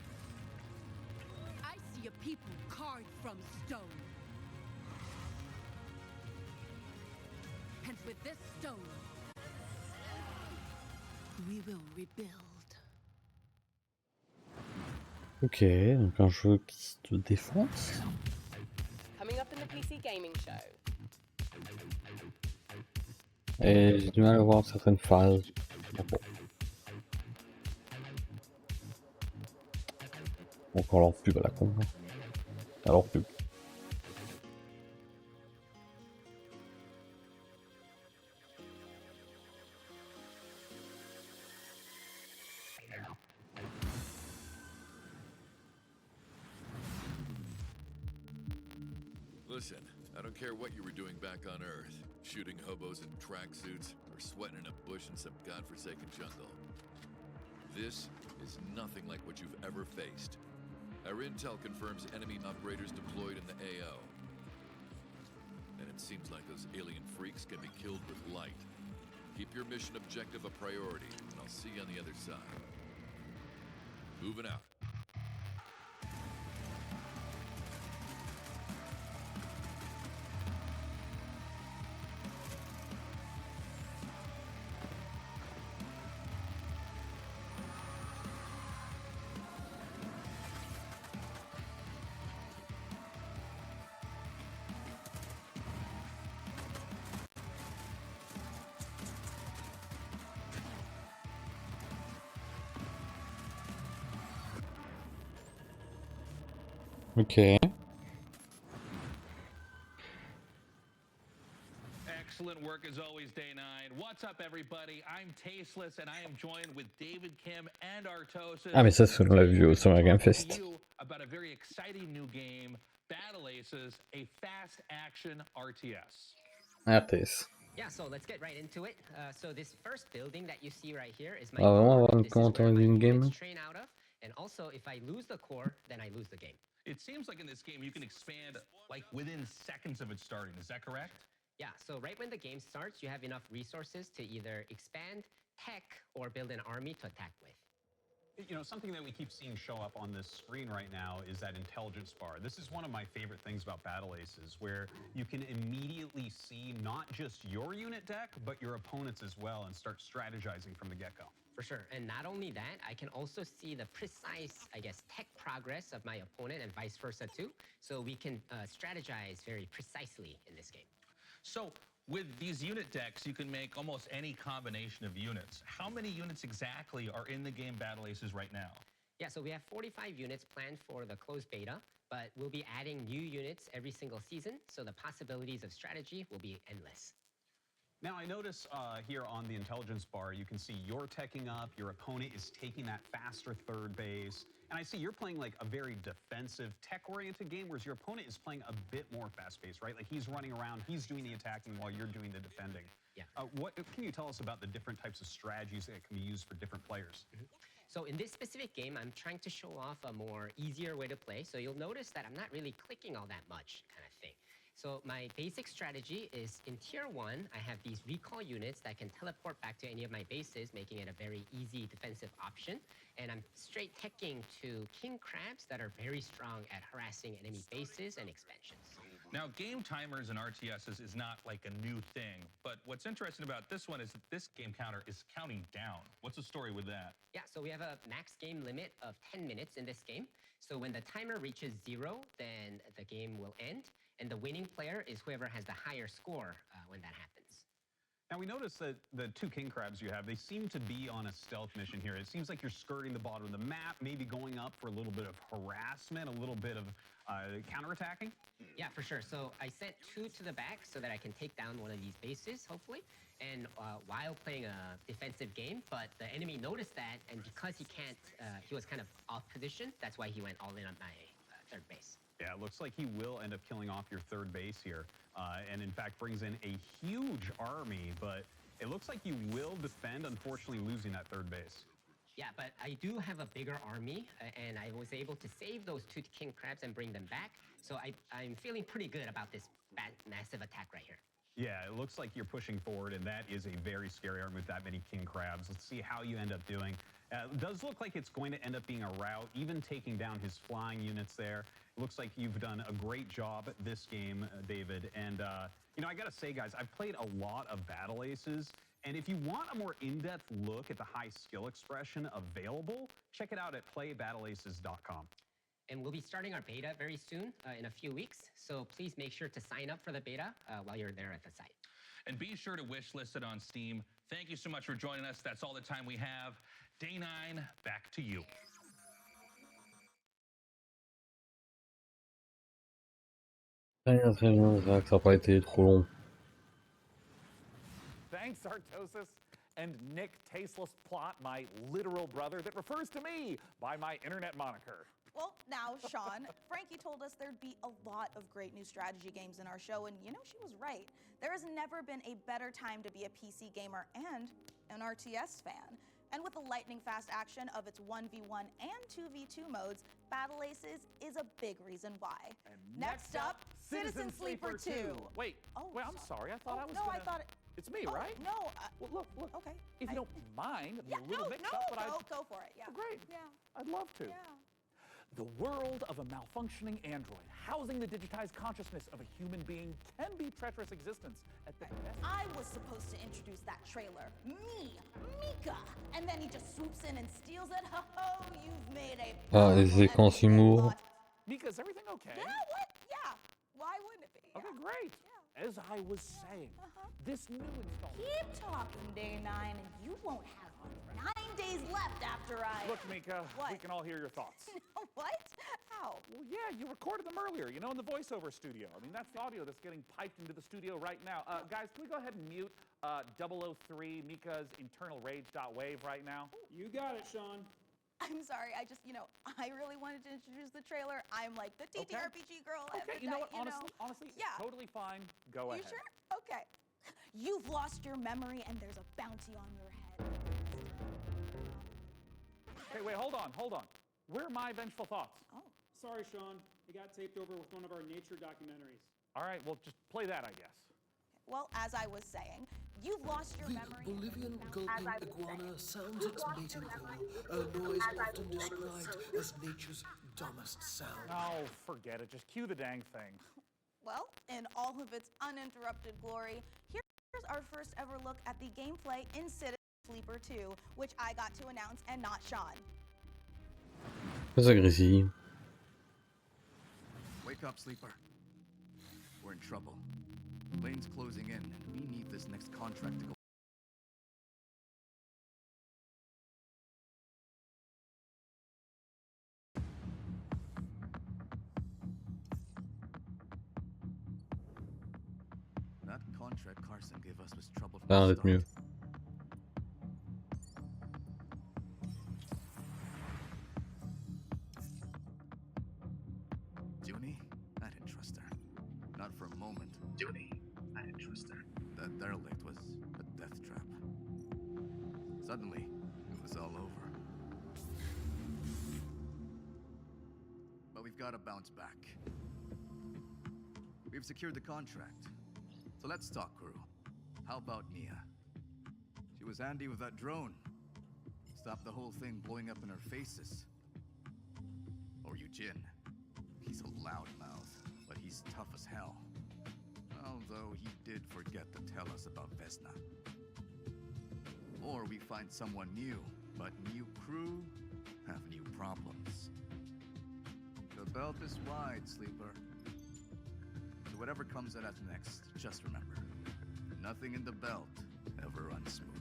I see a people carved from stone. And with this stone, we will rebuild. Ok, donc un jeu qui te défonce. Coming up in the PC gaming show. Et j'ai du mal à voir certaines phases. Bon. Encore leur pub à la con. Alors pub. Listen, I don't care what you were doing back on Earth, shooting hobos in tracksuits or sweating in a bush in some godforsaken jungle. This is nothing like what you've ever faced. Our intel confirms enemy operators deployed in the AO. And it seems like those alien freaks can be killed with light. Keep your mission objective a priority, and I'll see you on the other side. Moving out. Ok. Excellent work as always, Day 9. What's up, everybody? I'm Tasteless, and I am joined with David, Kim, and Artosis. Ah mais ça, on l'a vu au Summer Game Fest. You about a very exciting new game, Battle Aces, a fast action RTS. RTS. Yeah, so let's get right into it. So this first building that you see right here is my Ah vraiment core. avoir une This is where commentaire my d'une units game. train out of. And also, if I lose the core, then I lose the game. It seems like in this game you can expand like within seconds of it starting. Is that correct? Yeah, so right when the game starts, you have enough resources to either expand, tech, or build an army to attack with. You know, something that we keep seeing show up on this screen right now is that intelligence bar. This is one of my favorite things about Battle Aces, where you can immediately see not just your unit deck, but your opponent's as well, and start strategizing from the get-go. For sure, and not only that, I can also see the precise, I guess, tech progress of my opponent and vice versa too. So we can strategize very precisely in this game. So with these unit decks, you can make almost any combination of units. How many units exactly are in the game Battle Aces right now? Yeah, so we have 45 units planned for the closed beta, but we'll be adding new units every single season, so the possibilities of strategy will be endless. Now, I notice here on the intelligence bar, you can see you're teching up, your opponent is taking that faster third base, and I see you're playing like a very defensive, tech-oriented game, whereas your opponent is playing a bit more fast-paced, right? Like he's running around, he's doing the attacking while you're doing the defending. Yeah. What can you tell us about the different types of strategies that can be used for different players? So in this specific game, I'm trying to show off a more easier way to play, so you'll notice that I'm not really clicking all that much kind of thing. So my basic strategy is in tier 1, I have these recall units that can teleport back to any of my bases, making it a very easy defensive option. And I'm straight teching to king crabs that are very strong at harassing enemy bases and expansions. Now, game timers and RTSs is not like a new thing, but what's interesting about this one is that this game counter is counting down. What's the story with that? Yeah, so we have a max game limit of 10 minutes in this game. So when the timer reaches 0, then the game will end. And the winning player is whoever has the higher score when that happens. Now, we notice that the two king crabs you have, they seem to be on a stealth mission here. It seems like you're skirting the bottom of the map, maybe going up for a little bit of harassment, a little bit of counterattacking. Yeah, for sure. So I sent 2 to the back so that I can take down one of these bases, hopefully. And while playing a defensive game, but the enemy noticed that, and because he was kind of off position, that's why he went all in on my third base. Yeah, it looks like he will end up killing off your third base here, and in fact brings in a huge army, but it looks like you will defend, unfortunately losing that third base. Yeah, but I do have a bigger army, and I was able to save those 2 king crabs and bring them back, so I'm feeling pretty good about this massive attack right here. Yeah, it looks like you're pushing forward, and that is a very scary army with that many king crabs. Let's see how you end up doing. It does look like it's going to end up being a rout, even taking down his flying units there. It looks like you've done a great job at this game, David. And, you know, I got to say, guys, I've played a lot of Battle Aces. And if you want a more in-depth look at the high skill expression available, check it out at playbattleaces.com. And we'll be starting our beta very soon, in a few weeks. So please make sure to sign up for the beta while you're there at the site. And be sure to wishlist it on Steam. Thank you so much for joining us. That's all the time we have. Day 9, back to you. Très bien, ça n'a pas été trop long. Thanks, Artosis. And Nick Tasteless Plot, my literal brother that refers to me by my internet moniker. Well, now, Sean, Frankie told us there'd be a lot of great new strategy games in our show, and you know, she was right. There has never been a better time to be a PC gamer and an RTS fan. And with the lightning-fast action of its 1v1 and 2v2 modes, Battle Aces is a big reason why. And next up, Citizen Sleeper 2. Wait, I'm sorry. I thought I was I thought it... It's me, right? No. Well, look. Okay. If you don't mind, I'm a little mixed no, up, but go for it. Yeah. Great. Yeah. I'd love to. Yeah. The world of a malfunctioning android, housing the digitized consciousness of a human being, can be treacherous existence at the best. I was supposed to introduce that trailer. Me, Mika. And then he just swoops in and steals it. Oh, you've made a... Ah, les séquences humour. Mika, is everything okay? Yeah, what? Yeah. Why wouldn't it be? Yeah. Okay, great. Yeah. As I was saying, this new installment... Keep talking, Day 9, and you won't have 9 days left after I... Look, Mika, What? we can all hear your thoughts. What? How? Well, yeah, you recorded them earlier, you know, in the voiceover studio. I mean, that's the audio that's getting piped into the studio right now. Guys, can we go ahead and mute 003 Mika's internal rage.wave right now? You got it, Sean. I'm sorry, I just, I really wanted to introduce the trailer. I'm like the TTRPG girl. Okay, you know what? Honestly, yeah. totally fine. Go ahead. You sure? Okay. You've lost your memory and there's a bounty on your head. Hey, wait, hold on. Where are my vengeful thoughts? Oh. Sorry, Sean. It got taped over with one of our nature documentaries. All right, well, just play that, I guess. Well, as I was saying, you've lost your memory. The Bolivian gulping iguana sounds its mating call, a noise often described as nature's dumbest sound. Oh, forget it. Just cue the dang thing. Well, in all of its uninterrupted glory, here's our first ever look at the gameplay in Citizen Sleeper 2, which I got to announce and not Sean. Très agressif. Wake up, Sleeper. We're in trouble. Lane's closing in, and we need this next contract to go. That contract Carson gave us was trouble from Ça a l'air the d'être start. mieux. Junie? I didn't trust her. Not for a moment. Junie? I didn't trust her. That derelict was a death trap. Suddenly, it was all over. But we've got to bounce back. We've secured the contract. So let's talk, crew. How about Nia? She was handy with that drone. Stopped the whole thing blowing up in our faces. Or Eugene. He's a loudmouth, but he's tough as hell. Although he did forget to tell us about Vesna. Or we find someone new, but new crew have new problems. The belt is wide, Sleeper. So whatever comes at us next, just remember, nothing in the belt ever runs smooth.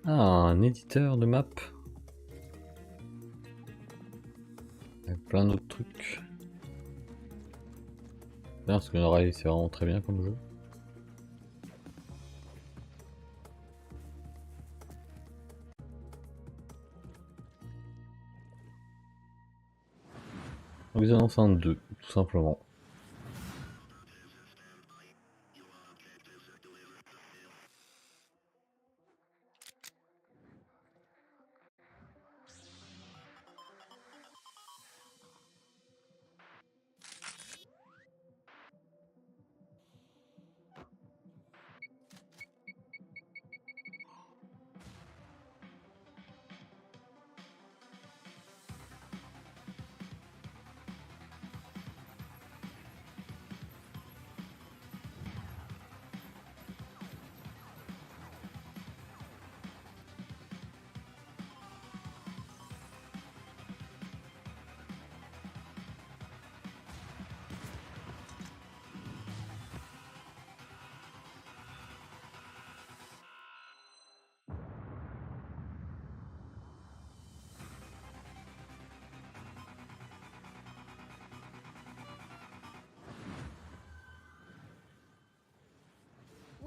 Ah, un éditeur de map. Avec plein d'autres trucs. Bien, parce que le rail c'est vraiment très bien comme jeu. Ils annoncent un 2, tout simplement.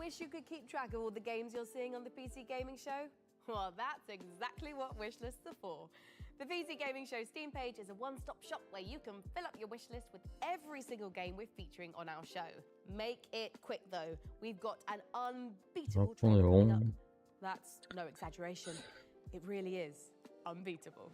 wish you could keep track of all the games you're seeing on the PC Gaming Show? Well, that's exactly what wishlists are for. The PC Gaming Show Steam page is a one-stop shop where you can fill up your wishlist with every single game we're featuring on our show. Make it quick though. We've got an unbeatable trend coming up. That's no exaggeration. It really is unbeatable.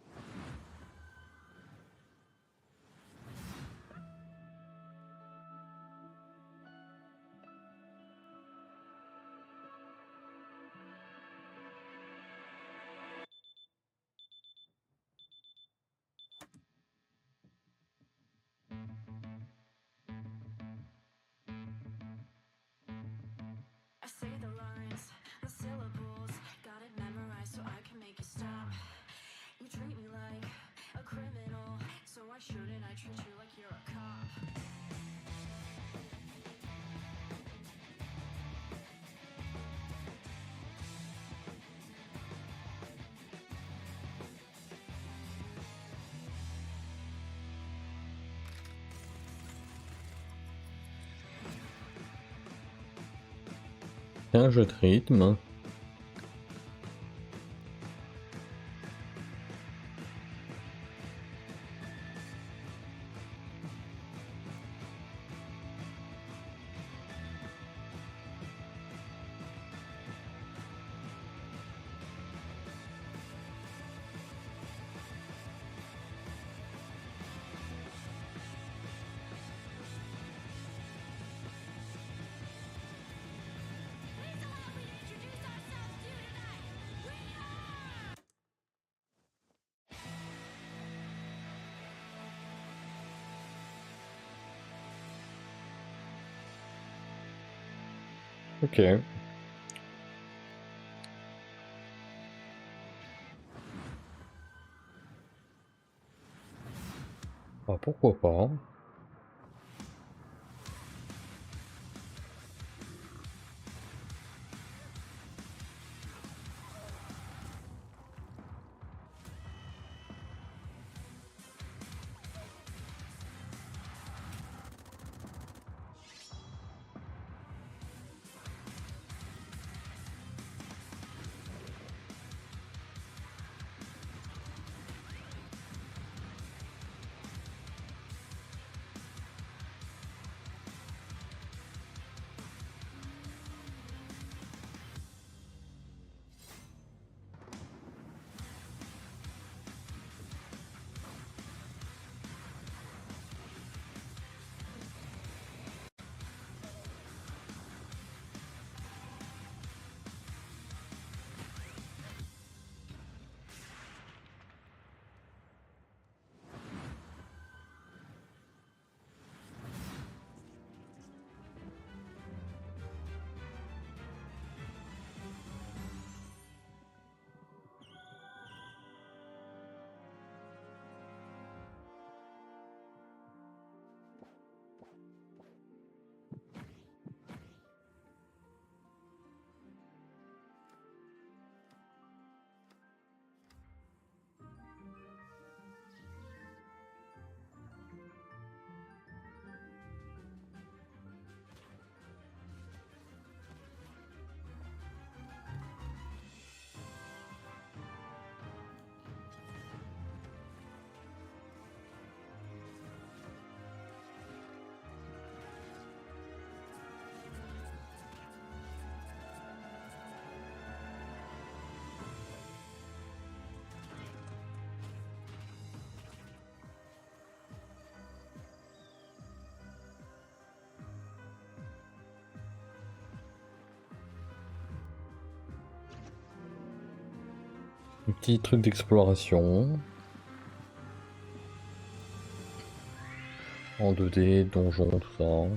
I say the lines, the syllables, got it memorized so I can make you stop. You treat me like a criminal, so why shouldn't I treat you like you're a cop? C'est un jeu de rythme. Ok. Ah, pourquoi pas. Un petit truc d'exploration. En 2D, donjon, tout ça.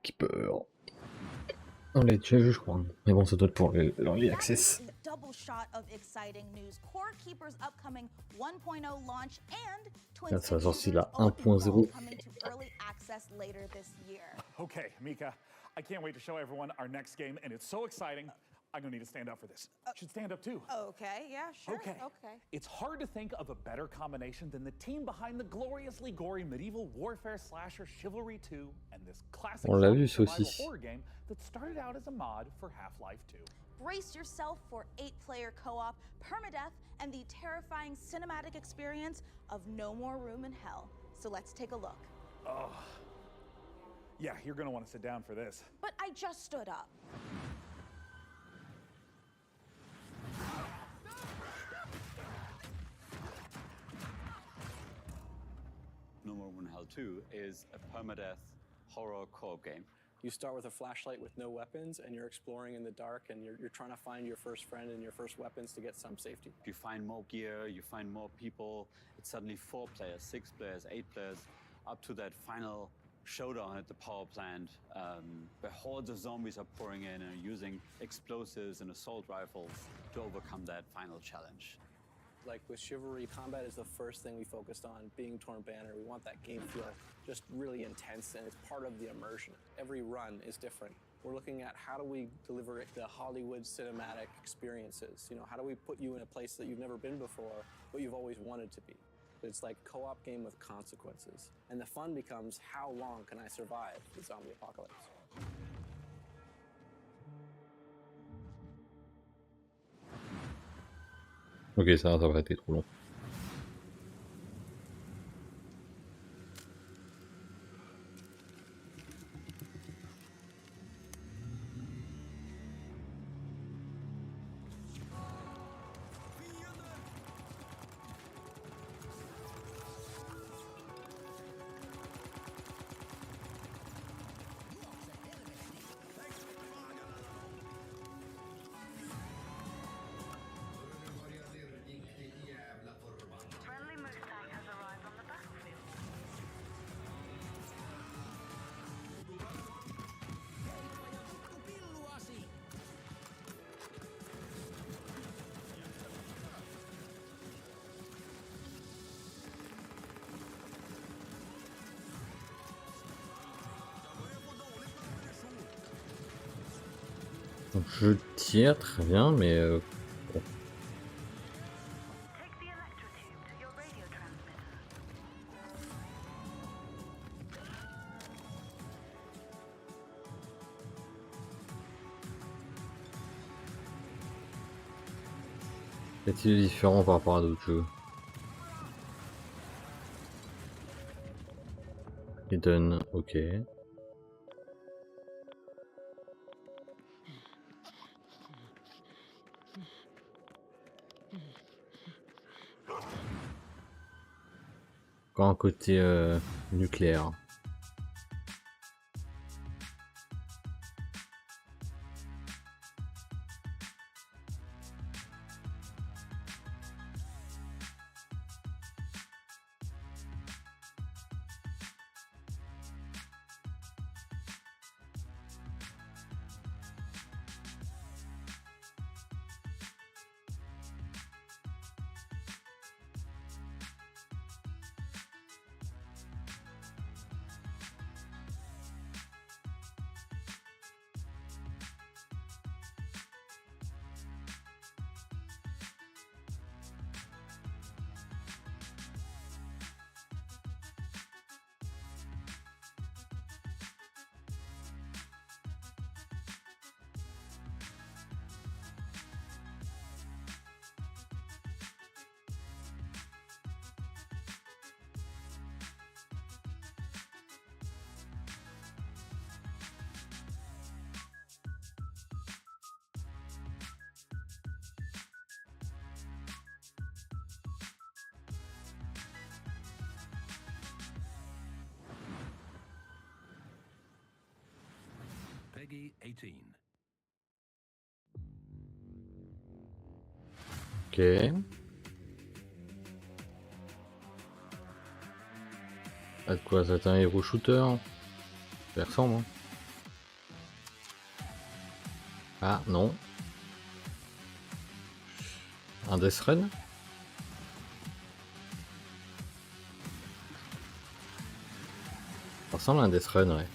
Keeper. On l'a déjà vu, je crois. Mais bon, ça doit être pour l'Early Access. Double shot of exciting news. Core Keeper's upcoming 1.0 launch and Là, ça va sortir la 1.0. coming to early access later this year. Okay, Mika, I can't wait to show everyone our next game, and it's so exciting. I'm gonna need to stand up for this. Should stand up too. Okay, yeah, sure. Okay. It's hard to think of a better combination than the team behind the gloriously gory medieval warfare slasher Chivalry 2 and this classic On l'a zombie vu, ça survival aussi. horror game that started out as a mod for Half-Life 2. Brace yourself for 8-player co-op, permadeath, and the terrifying cinematic experience of No More Room in Hell. So let's take a look. Oh. Yeah, you're gonna want to sit down for this. But I just stood up. No More Room in Hell 2 is a permadeath horror co-op game. You start with a flashlight with no weapons, and you're exploring in the dark, and you're trying to find your first friend and your first weapons to get some safety. You find more gear, you find more people. It's suddenly 4 players, 6 players, 8 players, up to that final showdown at the power plant, where hordes of zombies are pouring in and are using explosives and assault rifles to overcome that final challenge. Like with Chivalry, combat is the first thing we focused on, being Torn Banner. We want that game feel just really intense, and it's part of the immersion. Every run is different. We're looking at how do we deliver the Hollywood cinematic experiences? You know, how do we put you in a place that you've never been before, but you've always wanted to be? It's like a co-op game with consequences. And the fun becomes, how long can I survive the zombie apocalypse? Ok, ça va pas être trop long. Friendly Mustang has arrived on the battlefield. Donc je tire très bien, mais bon. Take the electrotube to your radio transmitter. Est-il différent par rapport à d'autres jeux? Hidden, ok. Encore un côté nucléaire. Peggy 18. Ok. Ah, de quoi, ça un hero shooter? Ça ressemble, hein. Ah, non. Un Death Run? Ça ressemble à un Death Run, ouais.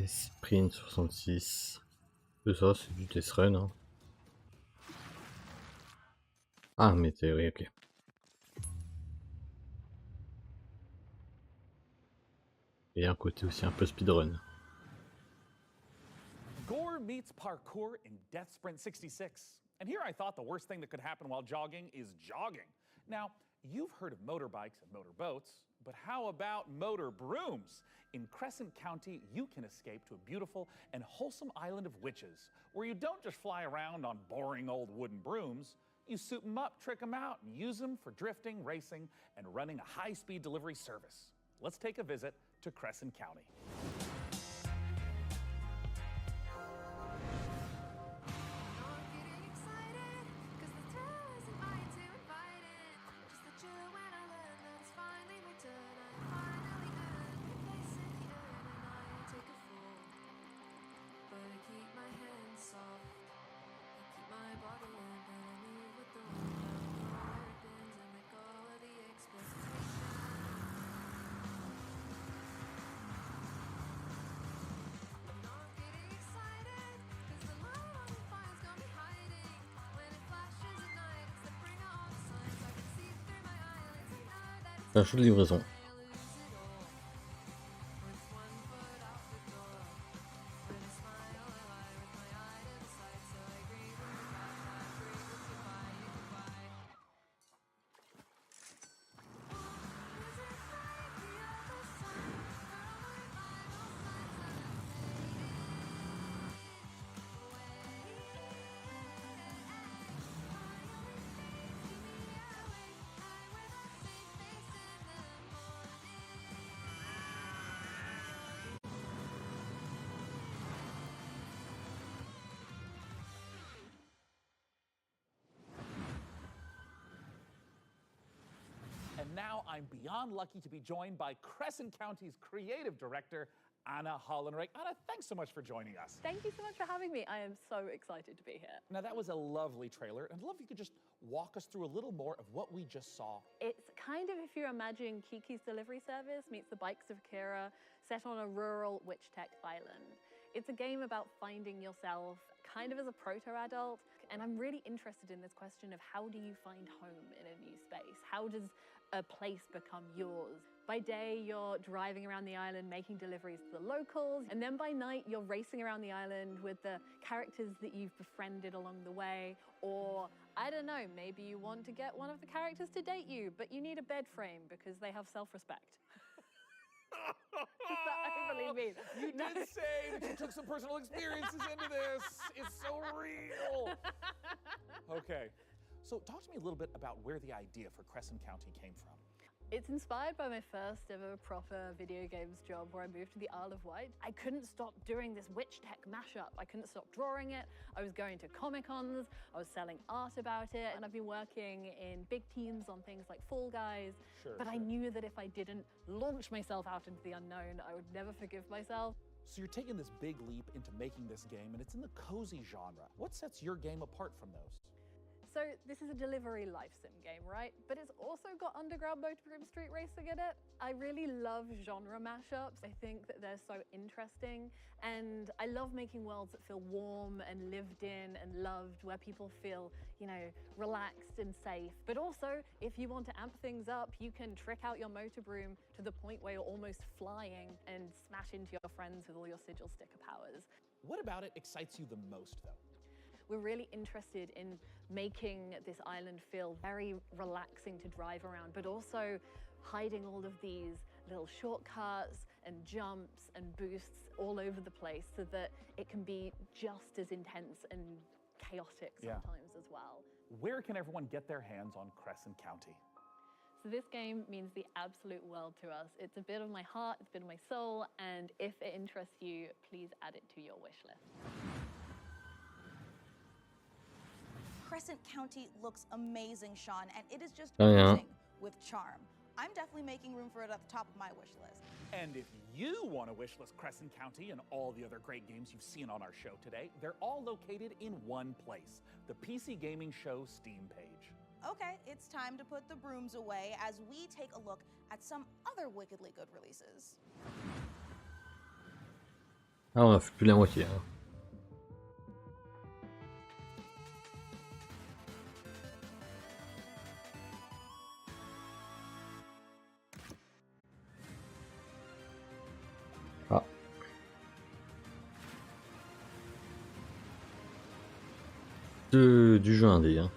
Sprint 66. C'est ça, c'est du test run. Hein. Ah, mais t'es... Oui, ok. Et un côté aussi un peu speedrun. Gore meets parkour in Death Sprint 66. And here I thought the worst thing that could happen while jogging is jogging. Now, you've heard of motorbikes and motorboats, but how about motor brooms? In Crescent County, you can escape to a beautiful and wholesome island of witches, where you don't just fly around on boring old wooden brooms. You suit them up, trick them out, and use them for drifting, racing, and running a high-speed delivery service. Let's take a visit to Crescent County. C'est un jeu de livraison. And now I'm beyond lucky to be joined by Crescent County's creative director, Anna Hollenreich. Anna, thanks so much for joining us. Thank you so much for having me. I am so excited to be here. Now, that was a lovely trailer, and I'd love if you could just walk us through a little more of what we just saw. It's kind of if you're imagining Kiki's Delivery Service meets the Bikes of Kira, set on a rural witch tech island. It's a game about finding yourself kind of as a proto-adult, and I'm really interested in this question of how do you find home in a new space? How does a place become yours? By day, you're driving around the island, making deliveries to the locals, and then by night, you're racing around the island with the characters that you've befriended along the way, or, I don't know, maybe you want to get one of the characters to date you, but you need a bed frame because they have self-respect. Is that overly mean? You did say that you took some personal experiences into this. It's so real. Okay, so talk to me a little bit about where the idea for Crescent County came from. It's inspired by my first ever proper video games job where I moved to the Isle of Wight. I couldn't stop doing this witch tech mashup. I couldn't stop drawing it. I was going to Comic-Cons. I was selling art about it. And I've been working in big teams on things like Fall Guys. But I knew that if I didn't launch myself out into the unknown, I would never forgive myself. So you're taking this big leap into making this game, and it's in the cozy genre. What sets your game apart from those? So this is a delivery life sim game, right? But it's also got underground motorhome street racing in it. I really love genre mashups. I think that they're so interesting. And I love making worlds that feel warm and lived in and loved, where people feel, you know, relaxed and safe. But also, if you want to amp things up, you can trick out your motor broom to the point where you're almost flying and smash into your friends with all your sigil sticker powers. What about it excites you the most, though? We're really interested in making this island feel very relaxing to drive around, but also hiding all of these little shortcuts and jumps and boosts all over the place so that it can be just as intense and chaotic sometimes as well. Where can everyone get their hands on Crescent County? So this game means the absolute world to us. It's a bit of my heart, it's a bit of my soul, and if it interests you, please add it to your wish list. Crescent County looks amazing, Sean, and it is just Oh, yeah. oozing with charm. I'm definitely making room for it at the top of my wish list. And if you want to wishlist Crescent County and all the other great games you've seen on our show today, they're all located in one place, the PC Gaming Show Steam page. Okay, it's time to put the brooms away as we take a look at some other wickedly good releases. Ah, on a fait plus de la moitié. Hein. Ah. Du jeu indé. Hein.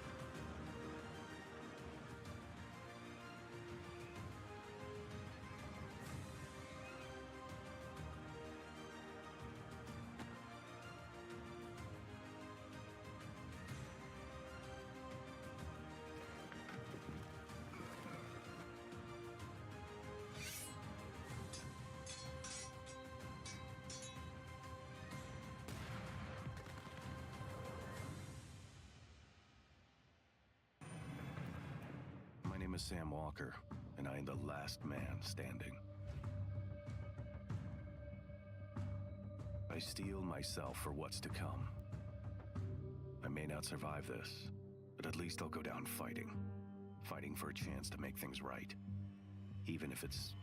My name is Sam Walker, and I am the last man standing. I steel myself for what's to come. I may not survive this, but at least I'll go down fighting. Fighting for a chance to make things right. Even if it's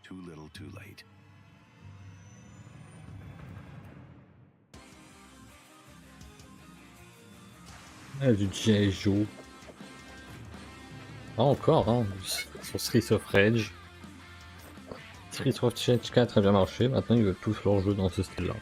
too little too late. Ah, du G.I. Joe. Ah, encore, hein, sur Streets of Rage. Streets of Rage 4 a bien marché, maintenant ils veulent tous leur jeu dans ce style-là.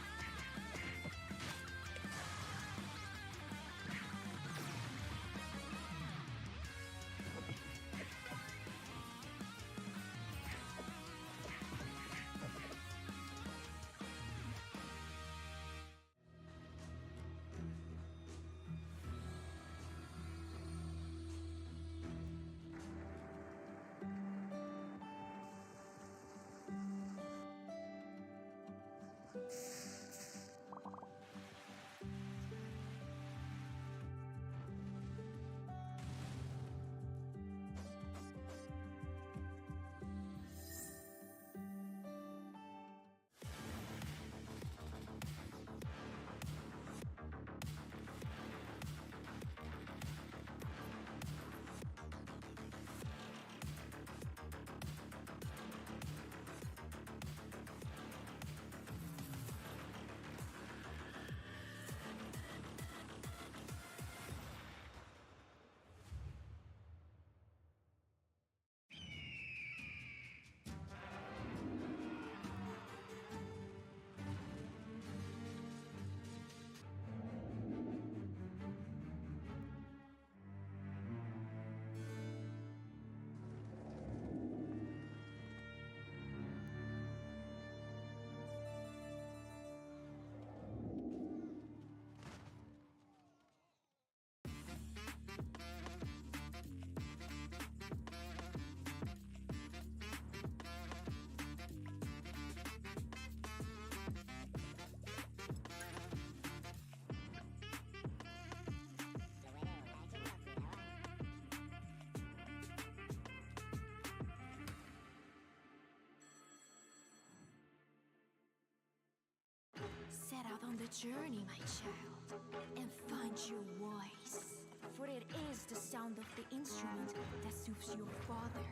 Set out on the journey, my child, and find your voice. For it is the sound of the instrument that soothes your father.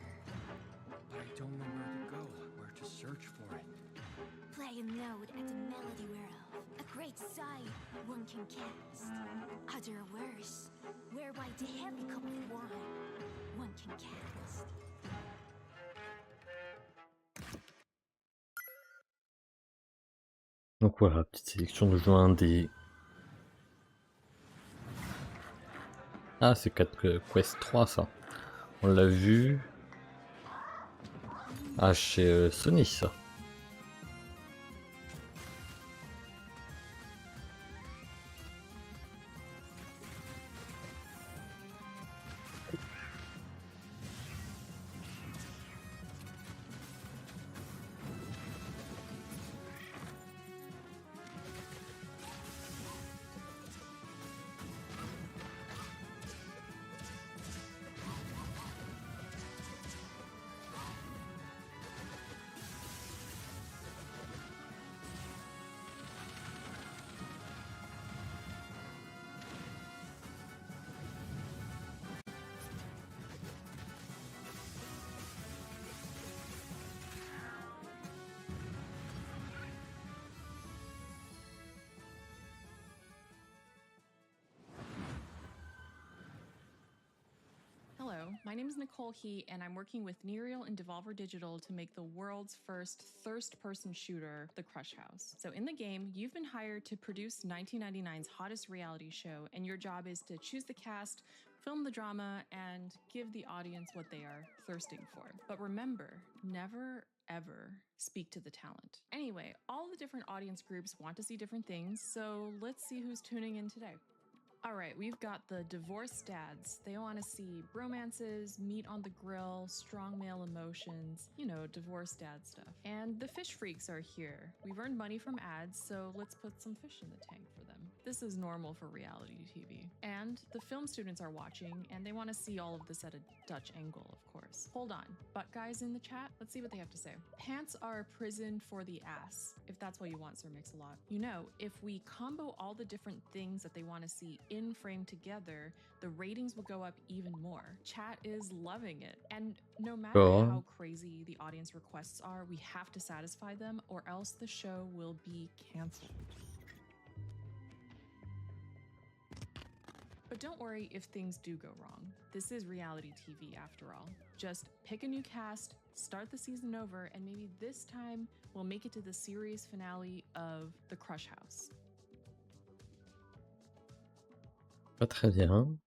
I don't know where to go, where to search for it. Play a note at the melody whereof a great sigh one can cast. Other worse, whereby the heavy cup of wine one can cast. Donc voilà, petite sélection de jeux indés. Ah, c'est 4 Quest 3 ça. On l'a vu. Ah, chez Sony ça. my name is Nicole He, and I'm working with Nereal and Devolver Digital to make the world's first first-person shooter, The Crush House. So in the game, you've been hired to produce 1999's hottest reality show, and your job is to choose the cast, film the drama, and give the audience what they are thirsting for. But remember, never ever speak to the talent. Anyway, all the different audience groups want to see different things, so let's see who's tuning in today. All right, we've got the divorced dads. They want to see bromances, meat on the grill, strong male emotions, you know, divorced dad stuff. And the fish freaks are here. We've earned money from ads, so let's put some fish in the tank for them. This is normal for reality TV. And the film students are watching, and they want to see all of this at a Dutch angle, of course. Hold on, butt guys in the chat? Let's see what they have to say. Pants are a prison for the ass, if that's what you want, Sir Mix-a-Lot. You know, if we combo all the different things that they want to see in frame together, the ratings will go up even more. Chat is loving it. And no matter how crazy the audience requests are, we have to satisfy them, or else the show will be canceled. But don't worry if things do go wrong. This is reality TV after all. Just pick a new cast, start the season over, and maybe this time we'll make it to the series finale of The Crush House. Pas très bien.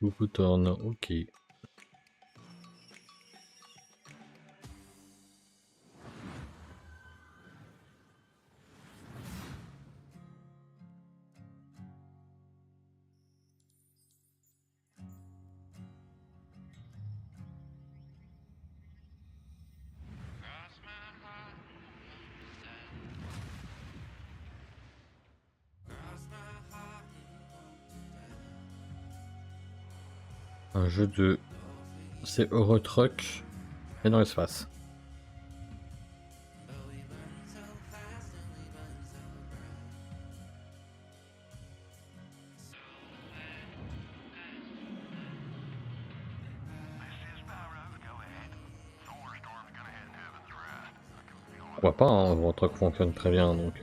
Beaucoup tourne, ok. Un jeu de... C'est Eurotruck, mais dans l'espace. Pourquoi pas, hein, Eurotruck fonctionne très bien, donc...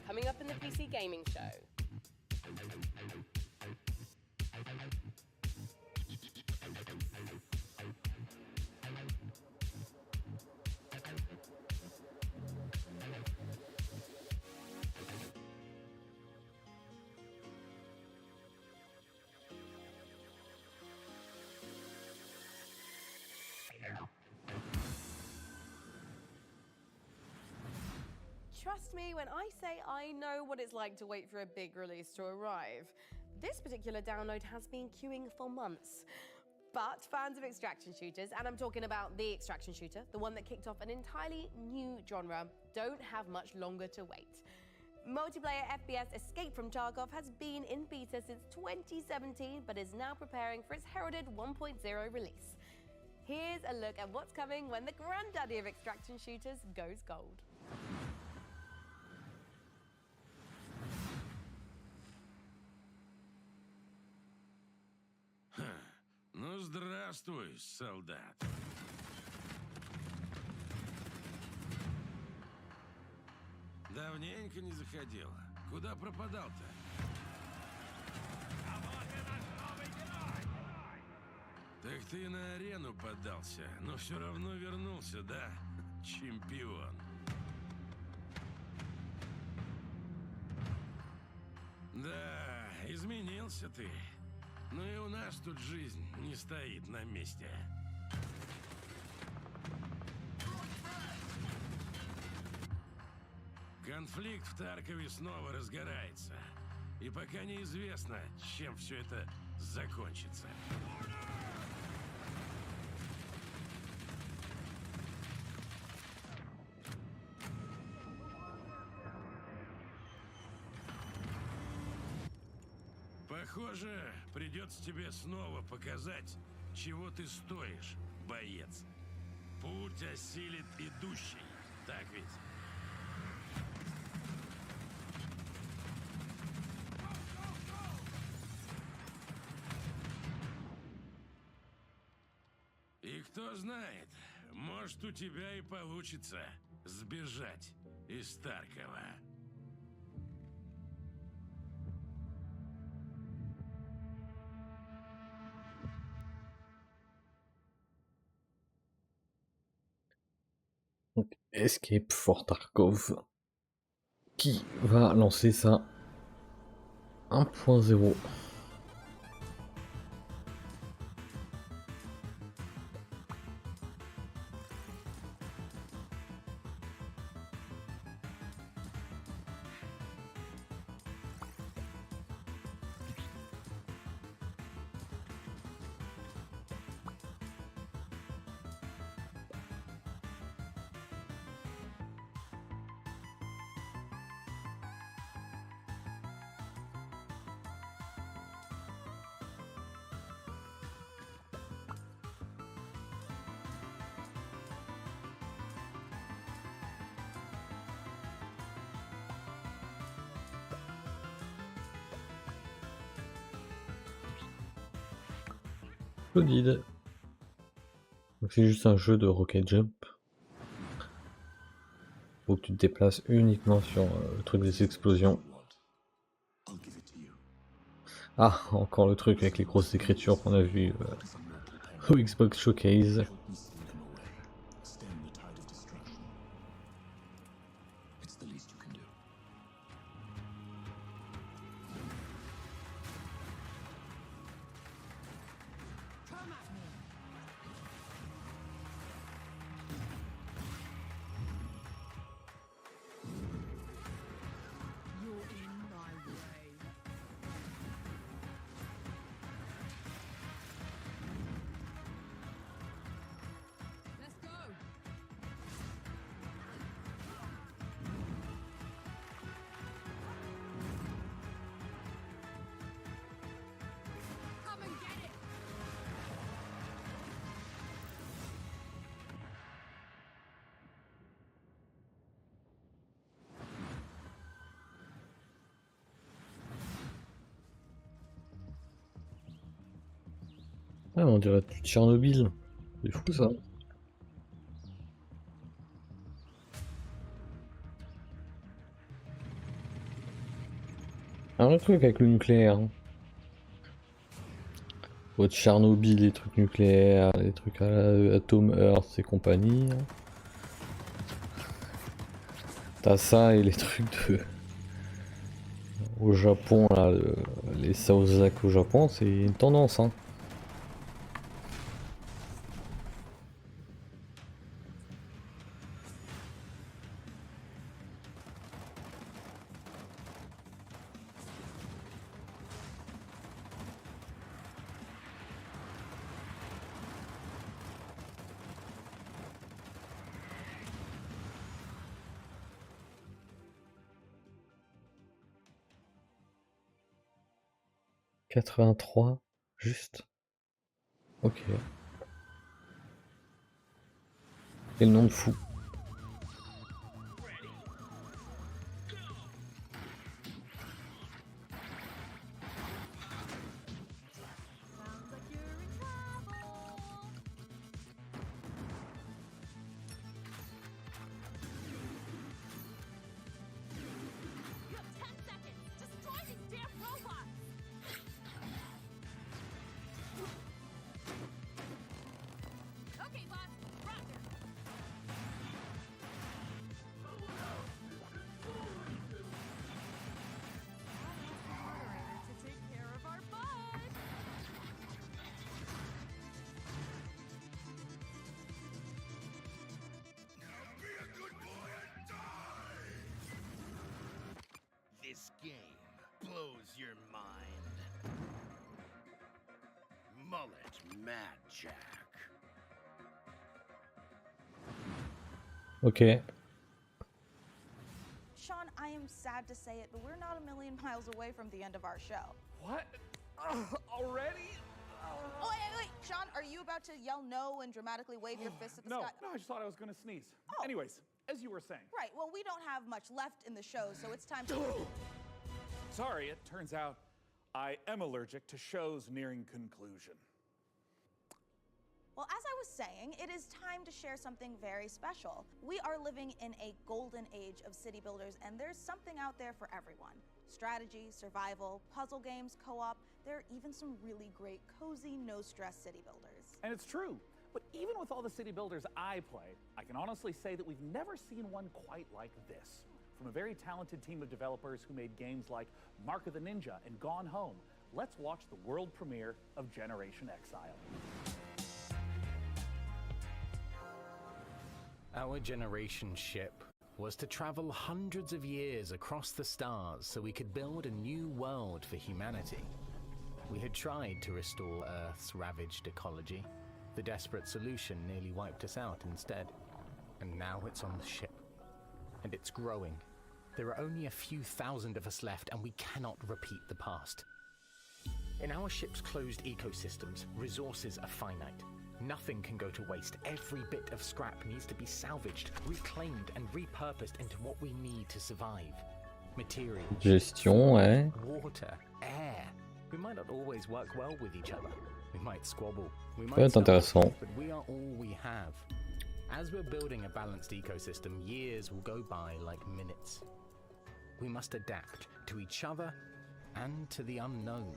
Coming up in the PC gaming show. Trust me when I say I know what it's like to wait for a big release to arrive. This particular download has been queuing for months. But fans of extraction shooters, and I'm talking about the extraction shooter, the one that kicked off an entirely new genre, don't have much longer to wait. Multiplayer FPS Escape from Tarkov has been in beta since 2017, but is now preparing for its heralded 1.0 release. Here's a look at what's coming when the granddaddy of extraction shooters goes gold. Ну, здравствуй, солдат. Давненько не заходил. Куда пропадал-то? Так ты на арену поддался, но все равно вернулся, да? Чемпион. Да, изменился ты. Но и у нас тут жизнь не стоит на месте. Конфликт в Таркове снова разгорается. И пока неизвестно, чем все это закончится. Похоже, придется тебе снова показать, чего ты стоишь, боец. Путь осилит идущий, так ведь? И кто знает, может, у тебя и получится сбежать из Таркова. Donc, Escape for Tarkov qui va lancer ça 1.0. Solide. Donc c'est juste un jeu de rocket jump. Faut que tu te déplaces uniquement sur le truc des explosions. Ah, encore le truc avec les grosses écritures qu'on a vu au Xbox Showcase. Ah, on dirait Tchernobyl. C'est fou ça. Un vrai truc avec le nucléaire. Votre Tchernobyl, les trucs nucléaires, les trucs à la Atom Earth et compagnie. T'as ça et les trucs de... Au Japon, là, les Southzack au Japon, c'est une tendance, hein. « 83, juste. Ok. Quel nom de fou. This game blows your mind. Mullet Mad Jack. Ok. Sean, I am sad to say it, but we're not a million miles away from the end of our show. What? Already? Oh, wait. Sean, are you about to yell no and dramatically wave your fist at the sky? No, I just thought I was gonna sneeze. Anyways, as you were saying. Right, well, we don't have much left in the show, so it's time to... Sorry, it turns out I am allergic to shows nearing conclusion. Well, as I was saying, it is time to share something very special. We are living in a golden age of city builders, and there's something out there for everyone. Strategy, survival, puzzle games, co-op, there are even some really great, cozy, no-stress city builders. And it's true. But even with all the city builders I play, I can honestly say that we've never seen one quite like this. From a very talented team of developers who made games like Mark of the Ninja and Gone Home, let's watch the world premiere of Generation Exile. Our generation ship was to travel hundreds of years across the stars so we could build a new world for humanity. We had tried to restore Earth's ravaged ecology. The desperate solution nearly wiped us out instead. And now it's on the ship. And it's growing. There are only a few thousand of us left, and we cannot repeat the past. In our ship's closed ecosystems, resources are finite. Nothing can go to waste. Every bit of scrap needs to be salvaged, reclaimed, and repurposed into what we need to survive. Materials, Gestion, ouais. water, air. We might not always work well with each other. We might squabble. We Peut might être intéressant. but we are all we have. As we're building a balanced ecosystem, years will go by like minutes. We must adapt to each other and to the unknown.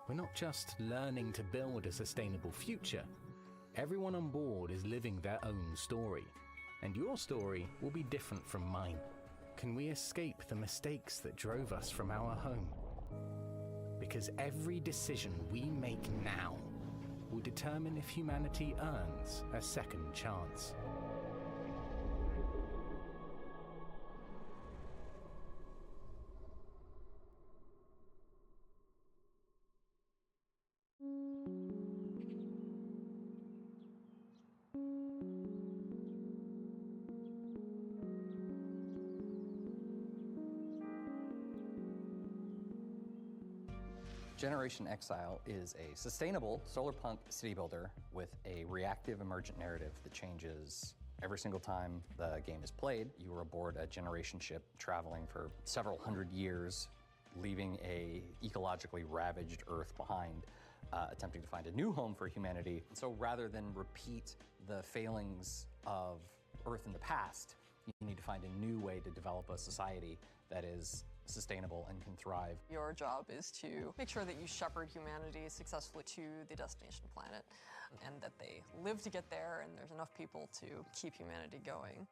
We're not just learning to build a sustainable future. Everyone on board is living their own story, and your story will be different from mine. Can we escape the mistakes that drove us from our home? Because every decision we make now will determine if humanity earns a second chance. Generation Exile is a sustainable solarpunk city builder with a reactive emergent narrative that changes every single time the game is played. You are aboard a generation ship traveling for several hundred years, leaving a ecologically ravaged Earth behind, attempting to find a new home for humanity. So rather than repeat the failings of Earth in the past, you need to find a new way to develop a society that is sustainable and can thrive. Your job is to make sure that you shepherd humanity successfully to the destination planet and that they live to get there and there's enough people to keep humanity going.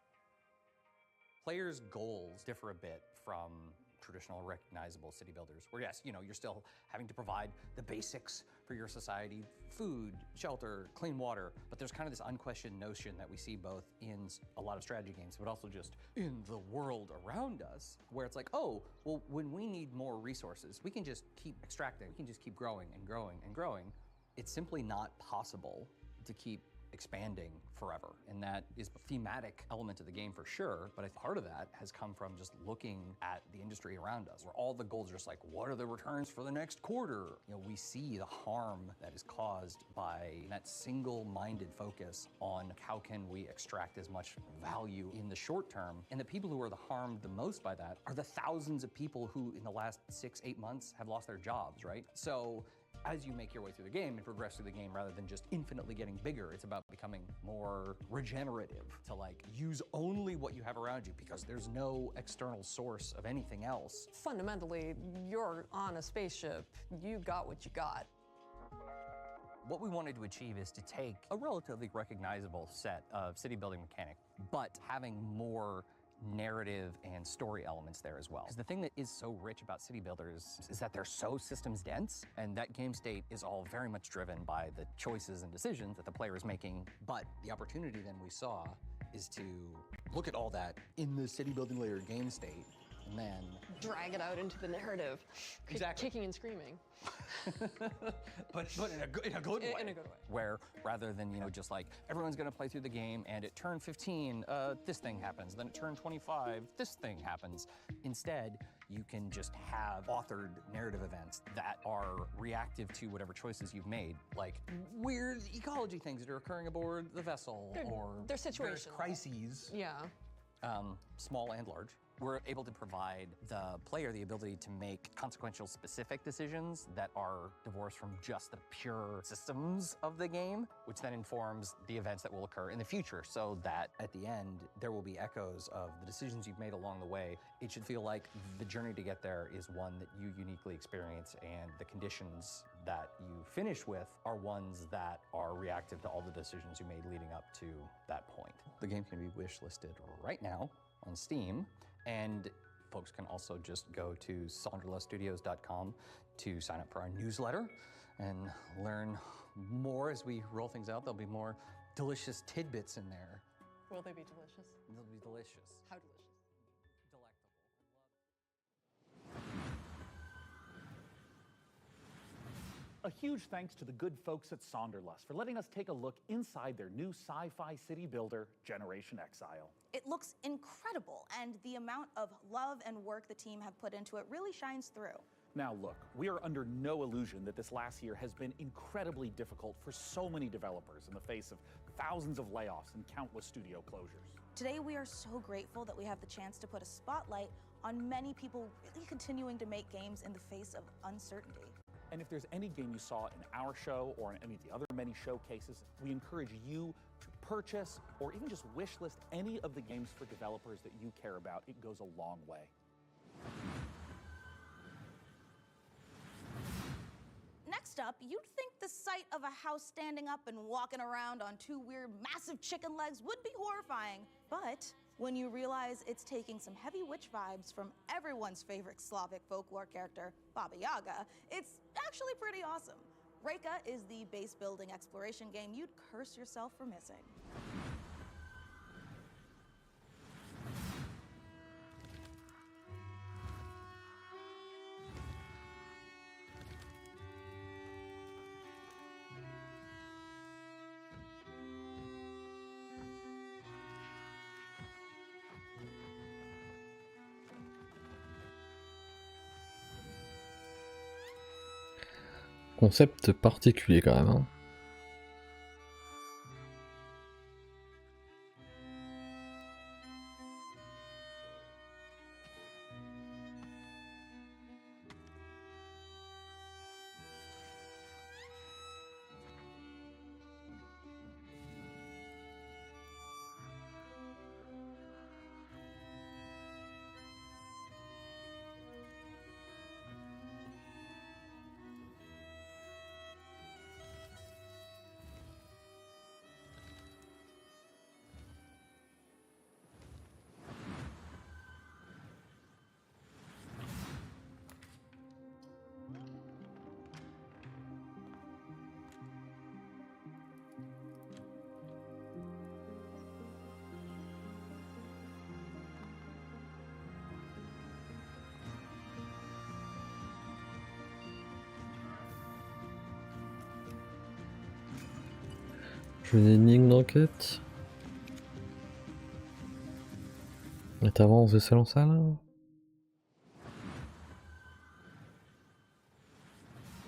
Players' goals differ a bit from traditional recognizable city builders, where yes, you're still having to provide the basics for your society, food, shelter, clean water, but there's kind of this unquestioned notion that we see both in a lot of strategy games, but also just in the world around us, where it's like, oh, well, when we need more resources, we can just keep extracting, we can just keep growing and growing and growing. It's simply not possible to keep expanding forever. And that is a thematic element of the game for sure, but part of that has come from just looking at the industry around us, where all the goals are just like, what are the returns for the next quarter? We see the harm that is caused by that single-minded focus on how can we extract as much value in the short term. And the people who are harmed the most by that are the thousands of people who in the last 6-8 months have lost their jobs, right? So as you make your way through the game and progress through the game, rather than just infinitely getting bigger, it's about becoming more regenerative, to use only what you have around you because there's no external source of anything else. Fundamentally, you're on a spaceship, you got what you got. What we wanted to achieve is to take a relatively recognizable set of city building mechanics, but having more narrative and story elements there as well. Because the thing that is so rich about city builders is that they're so systems dense, and that game state is all very much driven by the choices and decisions that the player is making. But the opportunity then we saw is to look at all that in the city building layer game state and then drag it out into the narrative. Exactly. Kicking and screaming. but in a good way. In a good way. Where rather than, you know, just like everyone's gonna play through the game and at turn 15, this thing happens. Then at turn 25, this thing happens. Instead, you can just have authored narrative events that are reactive to whatever choices you've made, like weird ecology things that are occurring aboard the vessel, or they're various situational. crises, Yeah. small and large. We're able to provide the player the ability to make consequential specific decisions that are divorced from just the pure systems of the game, which then informs the events that will occur in the future, so that at the end, there will be echoes of the decisions you've made along the way. It should feel like the journey to get there is one that you uniquely experience, and the conditions that you finish with are ones that are reactive to all the decisions you made leading up to that point. The game can be wishlisted right now on Steam, and folks can also just go to sonderluststudios.com to sign up for our newsletter and learn more as we roll things out. There'll be more delicious tidbits in there. Will they be delicious? They'll be delicious. How delicious? A huge thanks to the good folks at Sonderlust for letting us take a look inside their new sci-fi city builder, Generation Exile. It looks incredible, and the amount of love and work the team have put into it really shines through. Now look, we are under no illusion that this last year has been incredibly difficult for so many developers in the face of thousands of layoffs and countless studio closures. Today, we are so grateful that we have the chance to put a spotlight on many people really continuing to make games in the face of uncertainty. And if there's any game you saw in our show or in any of the other many showcases, we encourage you to purchase or even just wish list any of the games for developers that you care about. It goes a long way. Next up, you'd think the sight of a house standing up and walking around on two weird, massive chicken legs would be horrifying. But when you realize it's taking some heavy witch vibes from everyone's favorite Slavic folklore character, Baba Yaga, it's actually pretty awesome. Reka is the base building exploration game you'd curse yourself for missing. Concept particulier quand même, hein. Jeu d'énigme d'enquête. Et t'avances de salle en salle.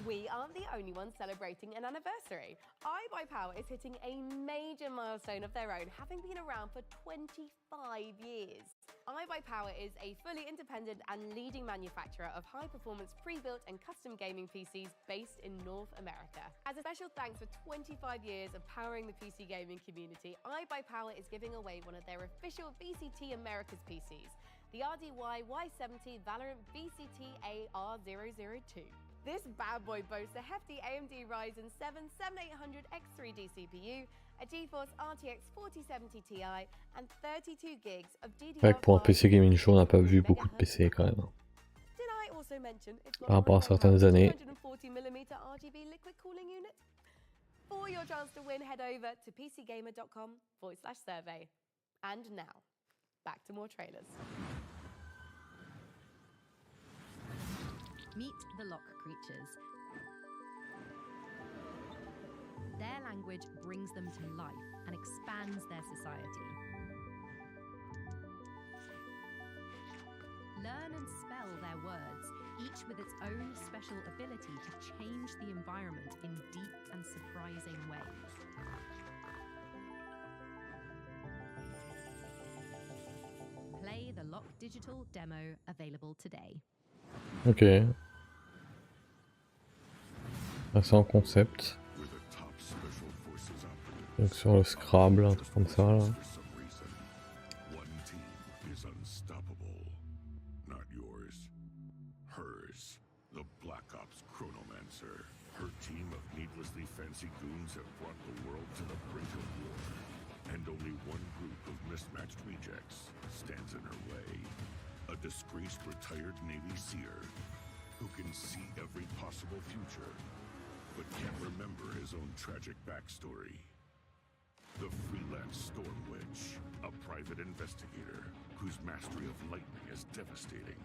We aren't the only ones celebrating an anniversary. iBuyPower is hitting a major milestone of their own, having been around for 25 years. iBuyPower is a fully independent and leading manufacturer of high-performance pre-built and custom gaming PCs based in North America. As a special thanks for 25 years of powering the PC gaming community, iBuyPower is giving away one of their official VCT Americas PCs, the RDY Y70 Valorant VCT AR002. This bad boy boasts a hefty AMD Ryzen 7 7800X3D CPU, a GeForce RTX 4070 Ti, and 32 gigs of C'est vrai que pour un PC Gaming Show, on n'a pas vu beaucoup de PC quand même. Did I also mention it's got Par rapport à certaines années. 240mm RGB liquid cooling unit? For your chance to win, head over to pcgamer.com/survey. And now, back to more trailers. Meet the lock creatures. Their language brings them to life and expands their society. Learn and spell their words, each with its own special ability to change the environment in deep and surprising ways. Play the Lock Digital demo available today. Ok. Assez en concept. Donc sur le Scrabble, un truc comme ça là. One team is unstoppable. Not yours. Hers. The Black Ops Chronomancer. Her team of needlessly fancy goons have brought the world to the brink of war. And only one group of mismatched rejects stands in her way. A disgraced retired Navy SEER who can see every possible future, but can't remember his own tragic backstory. The freelance Storm Witch, a private investigator whose mastery of lightning is devastating,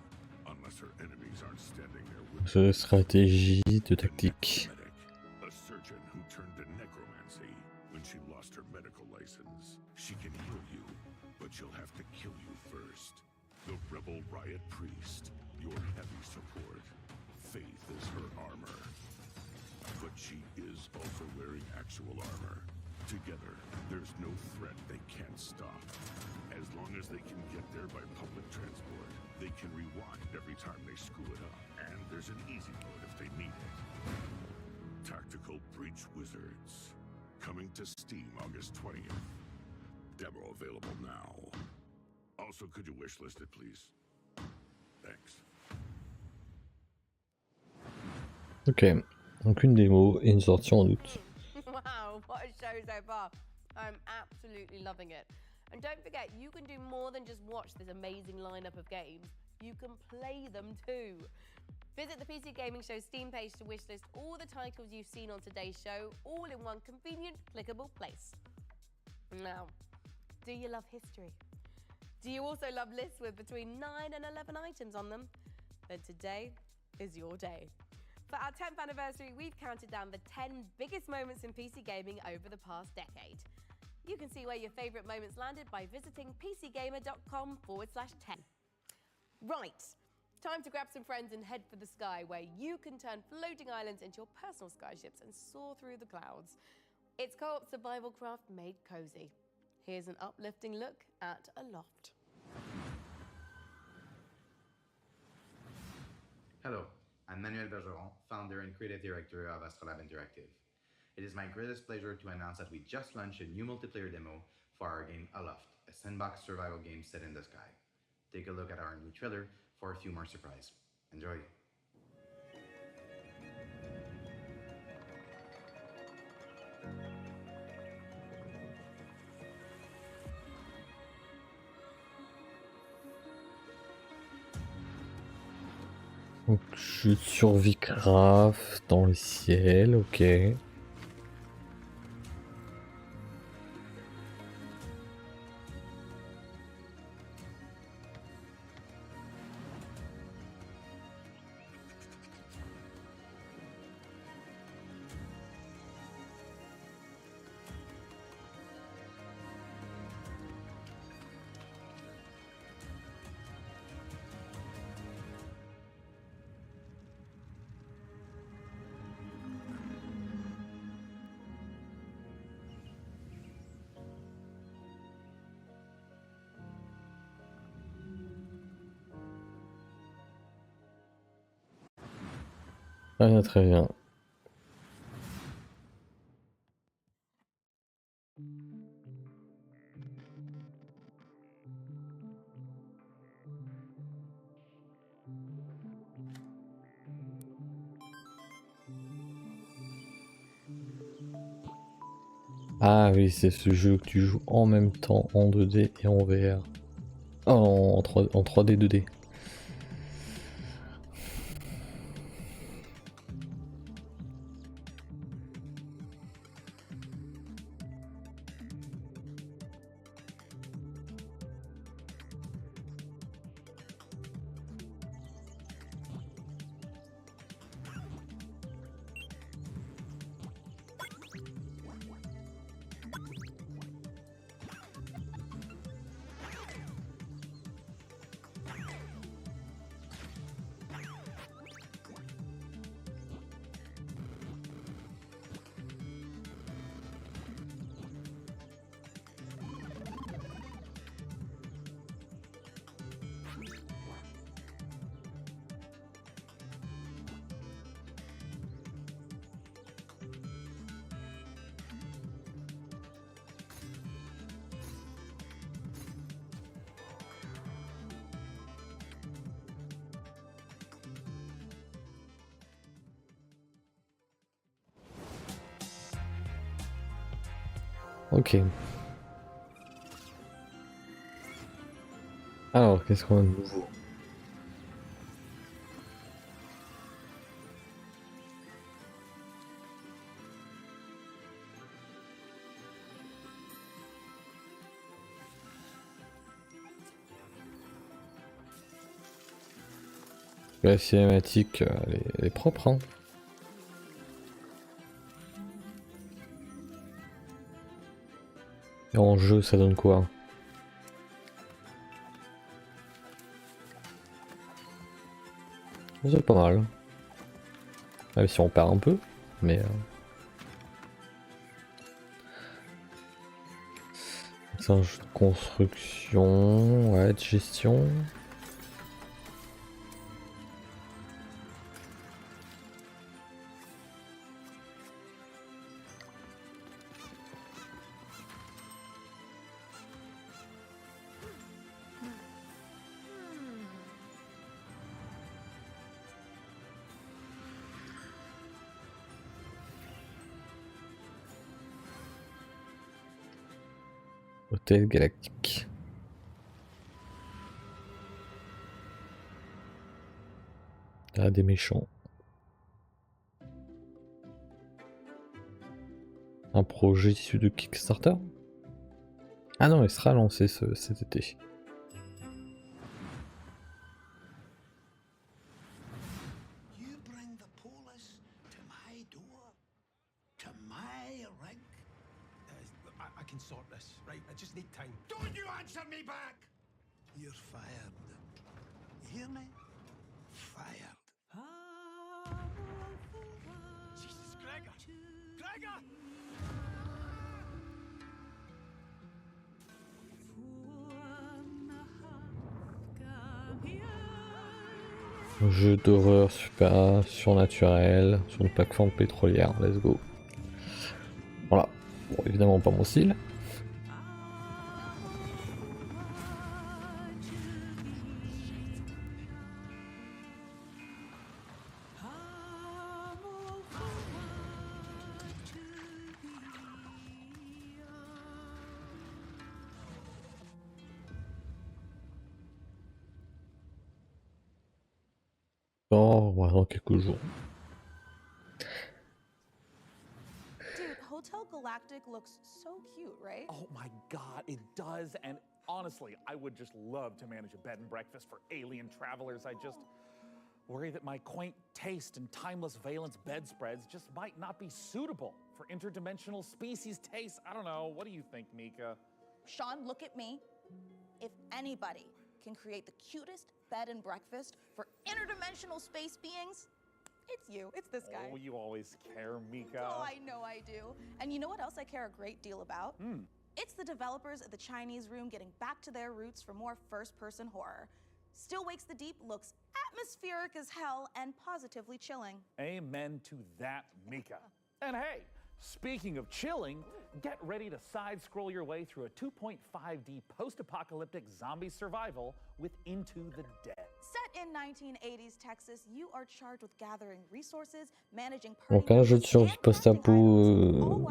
unless her enemies aren't standing there with De stratégie, de tactique. a surgeon who turned to necromancy when she lost her medical license. She can heal you, but she'll have to kill you first. The rebel riot priest, your heavy support. Faith is her armor. But she is also wearing actual armor. Together, there's no threat they can't stop. As long as they can get there by public transport, they can rewind every time they screw it up. And there's an easy mode if they need it. Tactical Breach Wizards. Coming to Steam August 20th. Demo available now. Also, could you wishlist it, please? Thanks. Ok, donc une démo et une sortie en août. Wow, what a show so far. I'm absolutely loving it. And don't forget, you can do more than just watch this amazing lineup of games. You can play them too. Visit the PC Gaming Show Steam page to wishlist all the titles you've seen on today's show, all in one convenient, clickable place. Now, do you love history? Do you also love lists with between 9 and 11 items on them? Then today is your day. For our 10th anniversary, we've counted down the 10 biggest moments in PC gaming over the past decade. You can see where your favourite moments landed by visiting pcgamer.com/10. Right, time to grab some friends and head for the sky, where you can turn floating islands into your personal skyships and soar through the clouds. It's co-op survival craft made cozy. Here's an uplifting look at Aloft. Hello, I'm Manuel Bergeron, founder and creative director of Astrolab Interactive. It is my greatest pleasure to announce that we just launched a new multiplayer demo for our game Aloft, a sandbox survival game set in the sky. Take a look at our new trailer for a few more surprises. Enjoy! Donc jeu de survie craft dans le ciel, ok. Ah, très bien. Ah oui, c'est ce jeu que tu joues en même temps en 2D et en VR. Oh, en 3D 2D. Ok. Alors, qu'est-ce qu'on a de nouveau? La cinématique, elle est propre, hein. Et en jeu, ça donne quoi? C'est pas mal. Même si on perd un peu, mais... C'est un jeu de construction, ouais, de gestion. Hôtel Galactique. Ah, des méchants. Un projet issu de Kickstarter? Ah non, il sera lancé cet été. You bring the police to my door? To my rig? I can sort this, right? I just need time. Don't you answer me back! You're fired. You hear me? Fired. Jesus, Gregor! Gregor! Un jeu d'horreur super surnaturel sur une plateforme pétrolière, let's go. Voilà, bon, évidemment pas mon style. Oh, ouais, dans quelques jours. Dude, Hotel Galactic looks so cute, right? Oh my god, it does. And honestly, I would just love to manage a bed and breakfast for alien travelers. I just worry that my quaint taste and timeless valence bedspreads just might not be suitable for interdimensional species tastes. I don't know. What do you think, Mika? Sean, look at me. If anybody can create the cutest bed and breakfast for interdimensional space beings, it's you. It's this guy. Oh, you always care, Mika. Oh, I know I do. And you know what else I care a great deal about? It's the developers at the Chinese Room getting back to their roots for more first-person horror. Still Wakes the Deep looks atmospheric as hell and positively chilling. Amen to that, Mika. And hey, speaking of chilling, get ready to side-scroll your way through a 2.5D post-apocalyptic zombie survival with Into the Dead. Set in 1980s Texas, you are charged with gathering resources, managing Donc un jeu de survie post-apo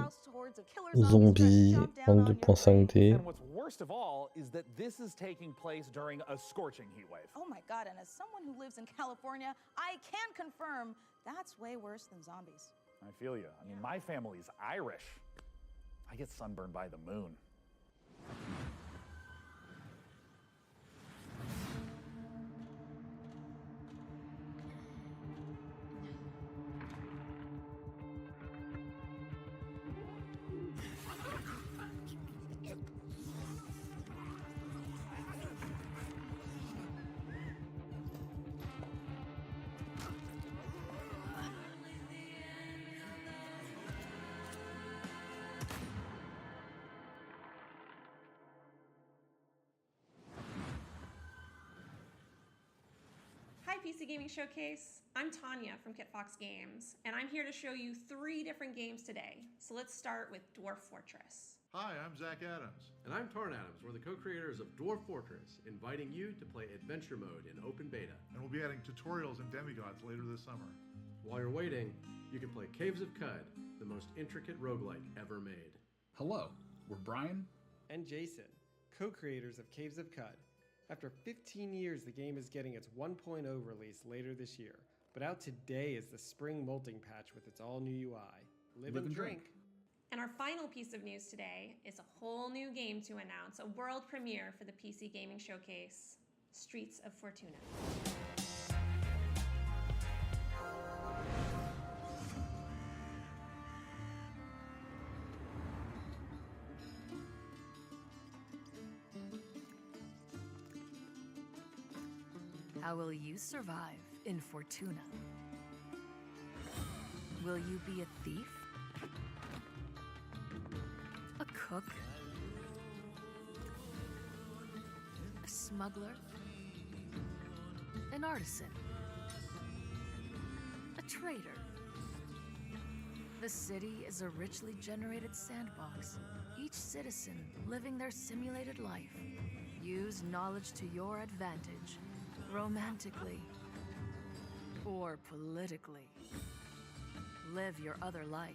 zombie en 2.5D. And what's worst of all is that this is taking place during a scorching heat wave. Oh my god, and as someone who lives in California, I can confirm that's way worse than zombies. I feel you. I mean, my family's Irish. I get sunburned by the moon. Hi PC Gaming Showcase, I'm Tanya from KitFox Games, and I'm here to show you 3 different games today. So let's start with Dwarf Fortress. Hi, I'm Zach Adams. And I'm Tarn Adams. We're the co-creators of Dwarf Fortress, inviting you to play Adventure Mode in open beta. And we'll be adding tutorials and demigods later this summer. While you're waiting, you can play Caves of Cud, the most intricate roguelike ever made. Hello, We're Brian and Jason, co-creators of Caves of Cud. After 15 years, the game is getting its 1.0 release later this year. But out today is the spring molting patch with its all-new UI. Live and drink. And our final piece of news today is a whole new game to announce, a world premiere for the PC Gaming Showcase, Streets of Fortuna. How will you survive in Fortuna? Will you be a thief? A cook? A smuggler? An artisan? A trader? The city is a richly generated sandbox, each citizen living their simulated life. Use knowledge to your advantage, romantically or politically. Live your other life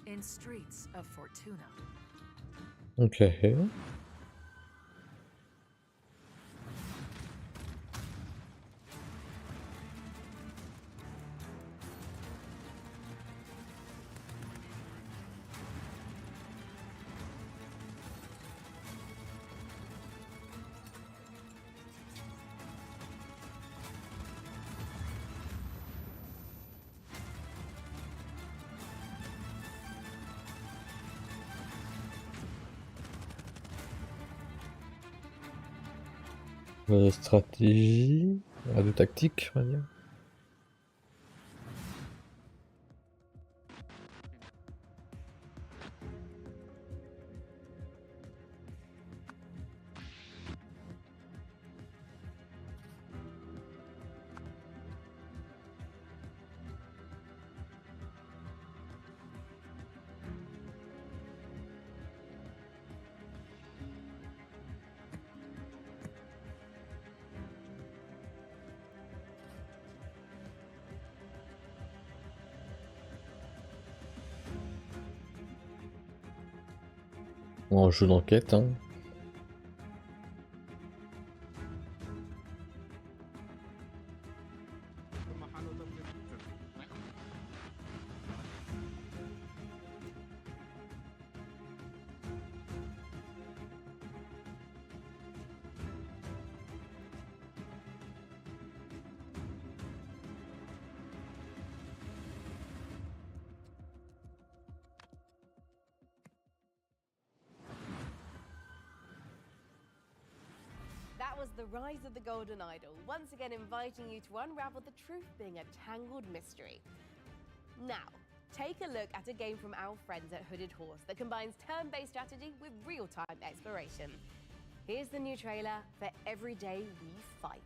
in Streets of Fortuna. Okay. De stratégie, de tactique, on va dire. En jeu d'enquête, hein. That was the rise of the Golden Idol, once again inviting you to unravel the truth being a tangled mystery. Now, take a look at a game from our friends at Hooded Horse that combines turn-based strategy with real-time exploration. Here's the new trailer for Every Day We Fight.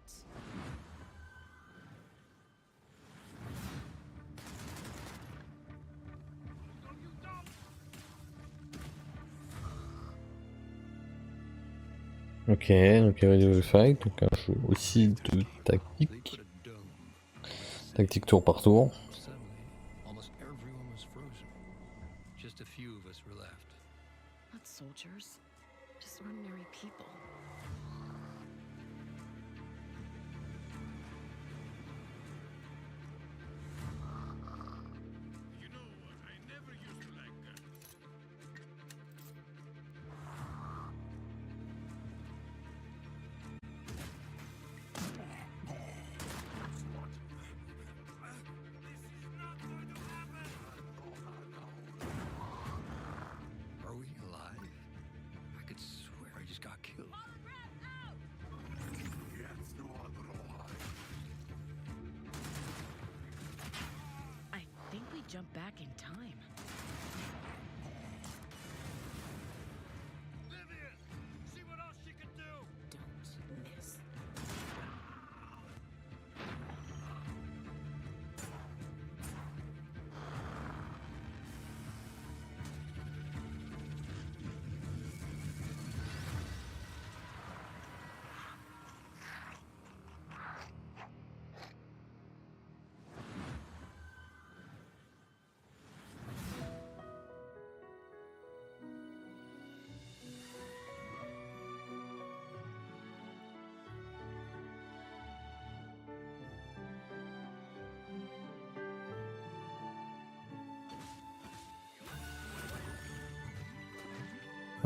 Ok, donc Retrouvez Fight, donc un jeu aussi de tactique. Tactique tour par tour. Almost everyone was frozen. Just a few of us were left. Not soldiers, just ordinary people. You know what? I never used to like guns. Are we alive? I could swear I just got killed.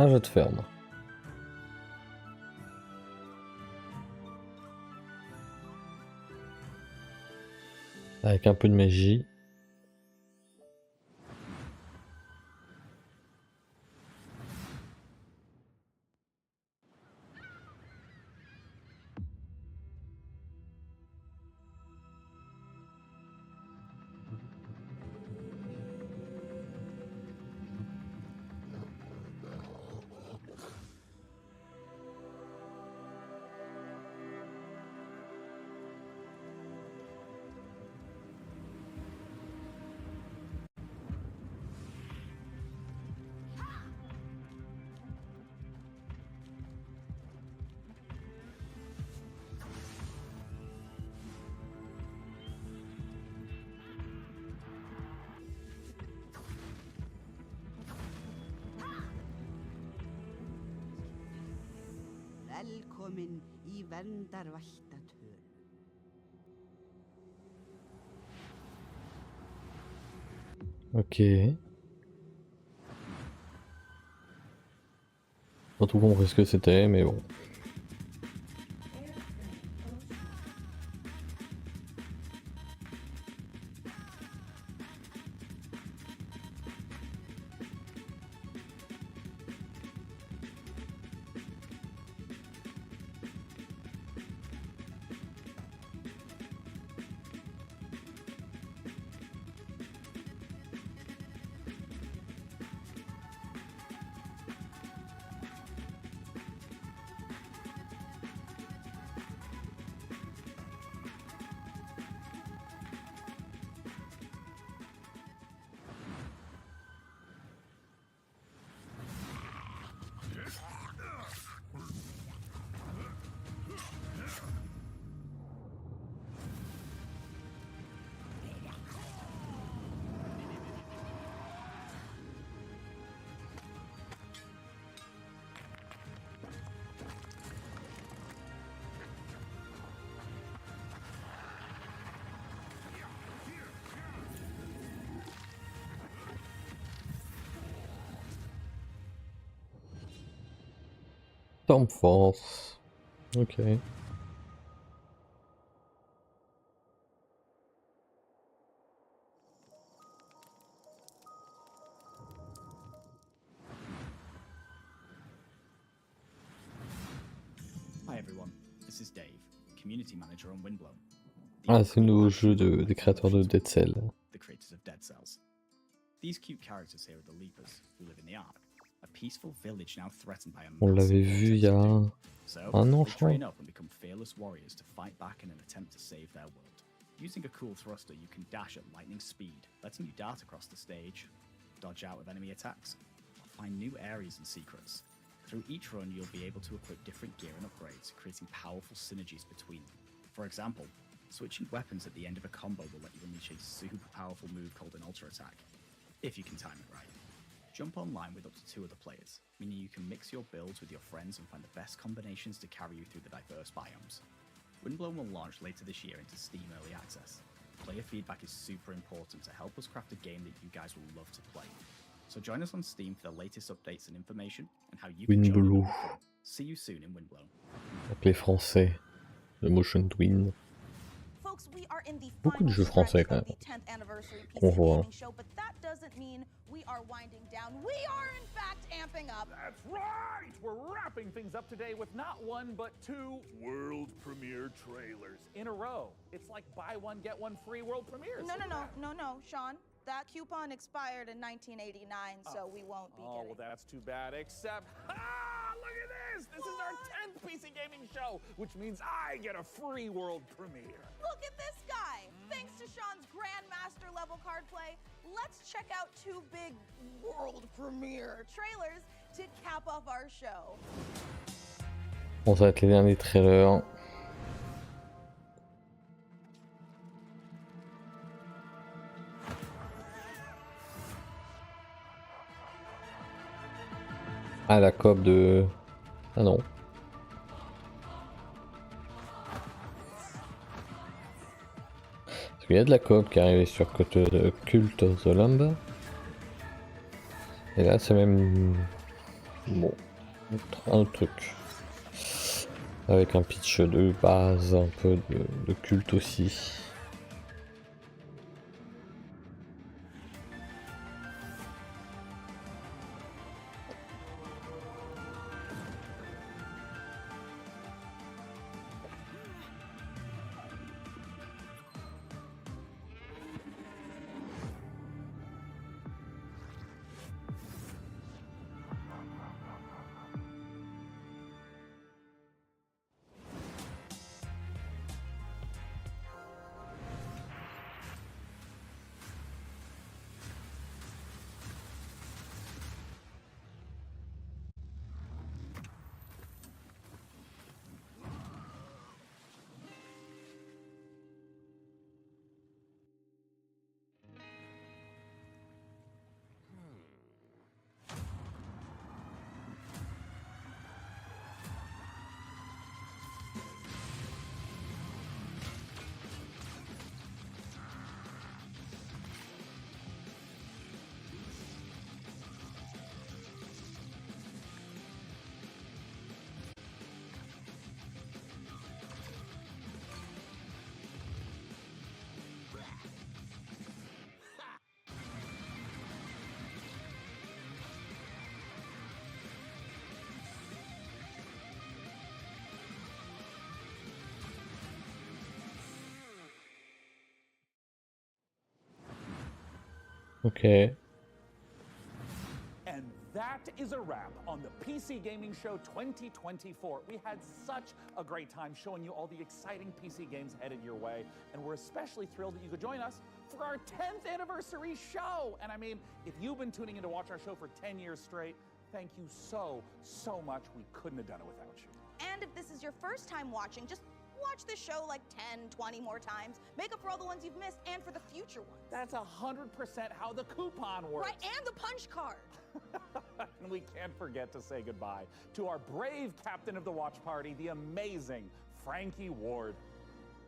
Un jeu de ferme. Avec un peu de magie. Velkomin í verndarvættatölu. Ok. Pas tout compris ce que c'était, mais bon. Storm Force. Ok. Hi everyone, this is Dave, Community Manager on Windblown. Ah, c'est le nouveau jeu des créateurs de Dead Cell. The creators of Dead Cells. These cute characters here are the Leapers, who live in the Ark, a peaceful village now threatened by a On l'avait vu il y a un an, je they crois. train up and become fearless warriors to fight back in an attempt to save their world. Using a cool thruster, you can dash at lightning speed, letting you dart across the stage, dodge out of enemy attacks, or find new areas and secrets. Through each run, you'll be able to equip different gear and upgrades, creating powerful synergies between them. For example, switching weapons at the end of a combo will let you unleash a super powerful move called an Ultra Attack, if you can time it right. Jump online with up to 2 other players, meaning you can mix your builds with your friends and find the best combinations to carry you through the diverse biomes. Windblown will launch later this year into Steam Early Access. Player feedback is super important to help us craft a game that you guys will love to play. So join us on Steam for the latest updates and information, and how you can join in Windblown. on the fun. See you soon in Windblown. Donc les Français. Le Motion Twin. Folks, we are in the Beaucoup de final jeux français stretch quand of the même. 10th anniversary Qu'on PC voit. gaming show, but that doesn't mean we are winding down. We are in fact amping up. That's right! We're wrapping things up today with not one, but 2 world premiere trailers in a row. It's like buy one, get one free world premieres. No, Sean. That coupon expired in 1989, so we won't be Oh, getting. well, that's too bad, except, look at this! This is our 10th PC gaming show, which means I get a free world premiere. Look at this guy! Thanks to Sean's Grandmaster level card play, let's check out 2 big world premiere trailers to cap off our show. Bon, ça va être les derniers trailers. Ah, la coop de... Ah non. Parce qu'il y a de la coop qui est arrivée sur Cult of the Lamb. Et là, c'est même Bon, un autre truc. Avec un pitch de base, un peu de culte aussi. Ok. And that is a wrap on the PC Gaming Show 2024. We had such a great time showing you all the exciting PC games headed your way, and we're especially thrilled that you could join us for our 10th anniversary show. And I mean, if you've been tuning in to watch our show for 10 years straight, thank you so much. We couldn't have done it without you. And if this is your first time watching, just watch this show like 10, 20 more times. Make up for all the ones you've missed and for the future ones. That's 100% how the coupon works. Right, and the punch card. And we can't forget to say goodbye to our brave captain of the watch party, the amazing Frankie Ward.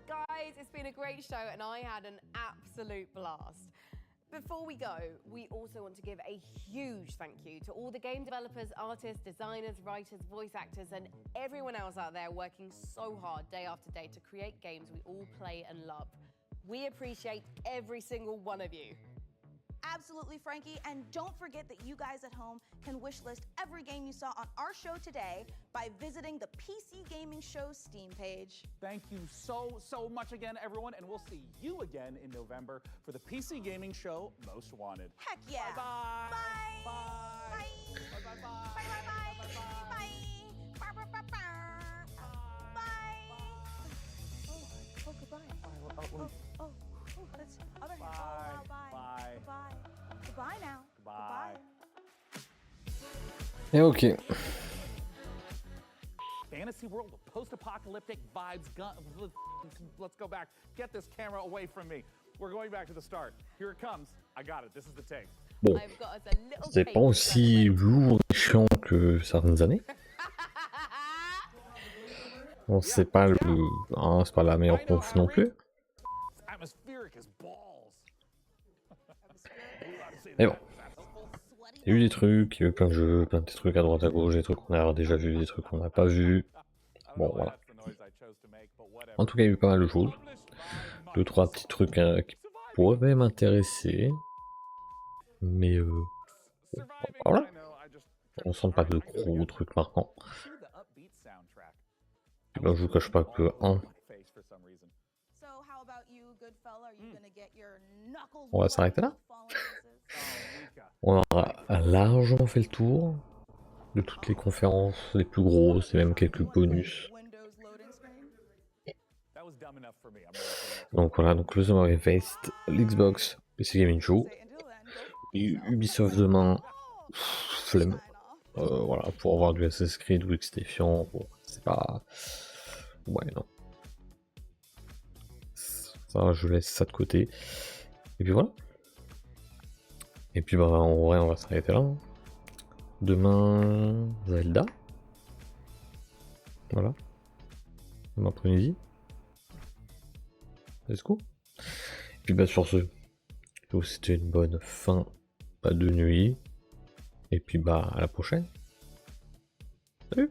Guys, it's been a great show and I had an absolute blast. Before we go, we also want to give a huge thank you to all the game developers, artists, designers, writers, voice actors, and everyone else out there working so hard day after day to create games we all play and love. We appreciate every single one of you. Absolutely, Frankie. And don't forget that you guys at home can wishlist every game you saw on our show today by visiting the PC Gaming Show Steam page. Thank you so much again, everyone, and we'll see you again in November for the PC Gaming Show Most Wanted. Heck yeah. Bye-bye. Bye. Bye. Bye. Bye. Bye. Bye. Oh, goodbye. Oh, that's other hand. Oh, wow, bye. Goodbye. Goodbye now. Bye. Et ok. Fantasy world with post-apocalyptic vibes. Let's go back. Get this camera away from me. We're going back to the start. Here it comes. I got it. This is the take. Bon, c'est pas aussi lourd et chiant que certaines années. Bon, c'est pas le, hein, c'est pas la meilleure conf non plus. Mais bon, il y a eu des trucs, il y a eu plein de jeux, plein de petits trucs à droite à gauche, des trucs qu'on a déjà vus, des trucs qu'on n'a pas vus. Bon, voilà. En tout cas, il y a eu pas mal de choses. 2-3 petits trucs qui pourraient m'intéresser. Mais voilà. On sent pas de gros trucs marquants. Et ben, je vous cache pas que on va s'arrêter là. On aura largement fait le tour de toutes les conférences, les plus grosses et même quelques bonus. Donc voilà, donc le Summer Fest, l'Xbox, PC Gaming Show, et Ubisoft demain, flemme. Voilà, pour avoir du Assassin's Creed ou Extéfiant, bon, c'est pas... Ouais, non. Ça, je laisse ça de côté. Et puis voilà. Et puis bah, en vrai, on va s'arrêter là. Hein. Demain, Zelda. Voilà. Demain après-midi. Let's go. Et puis bah sur ce, c'était une bonne fin, pas de nuit. Et puis bah à la prochaine. Salut!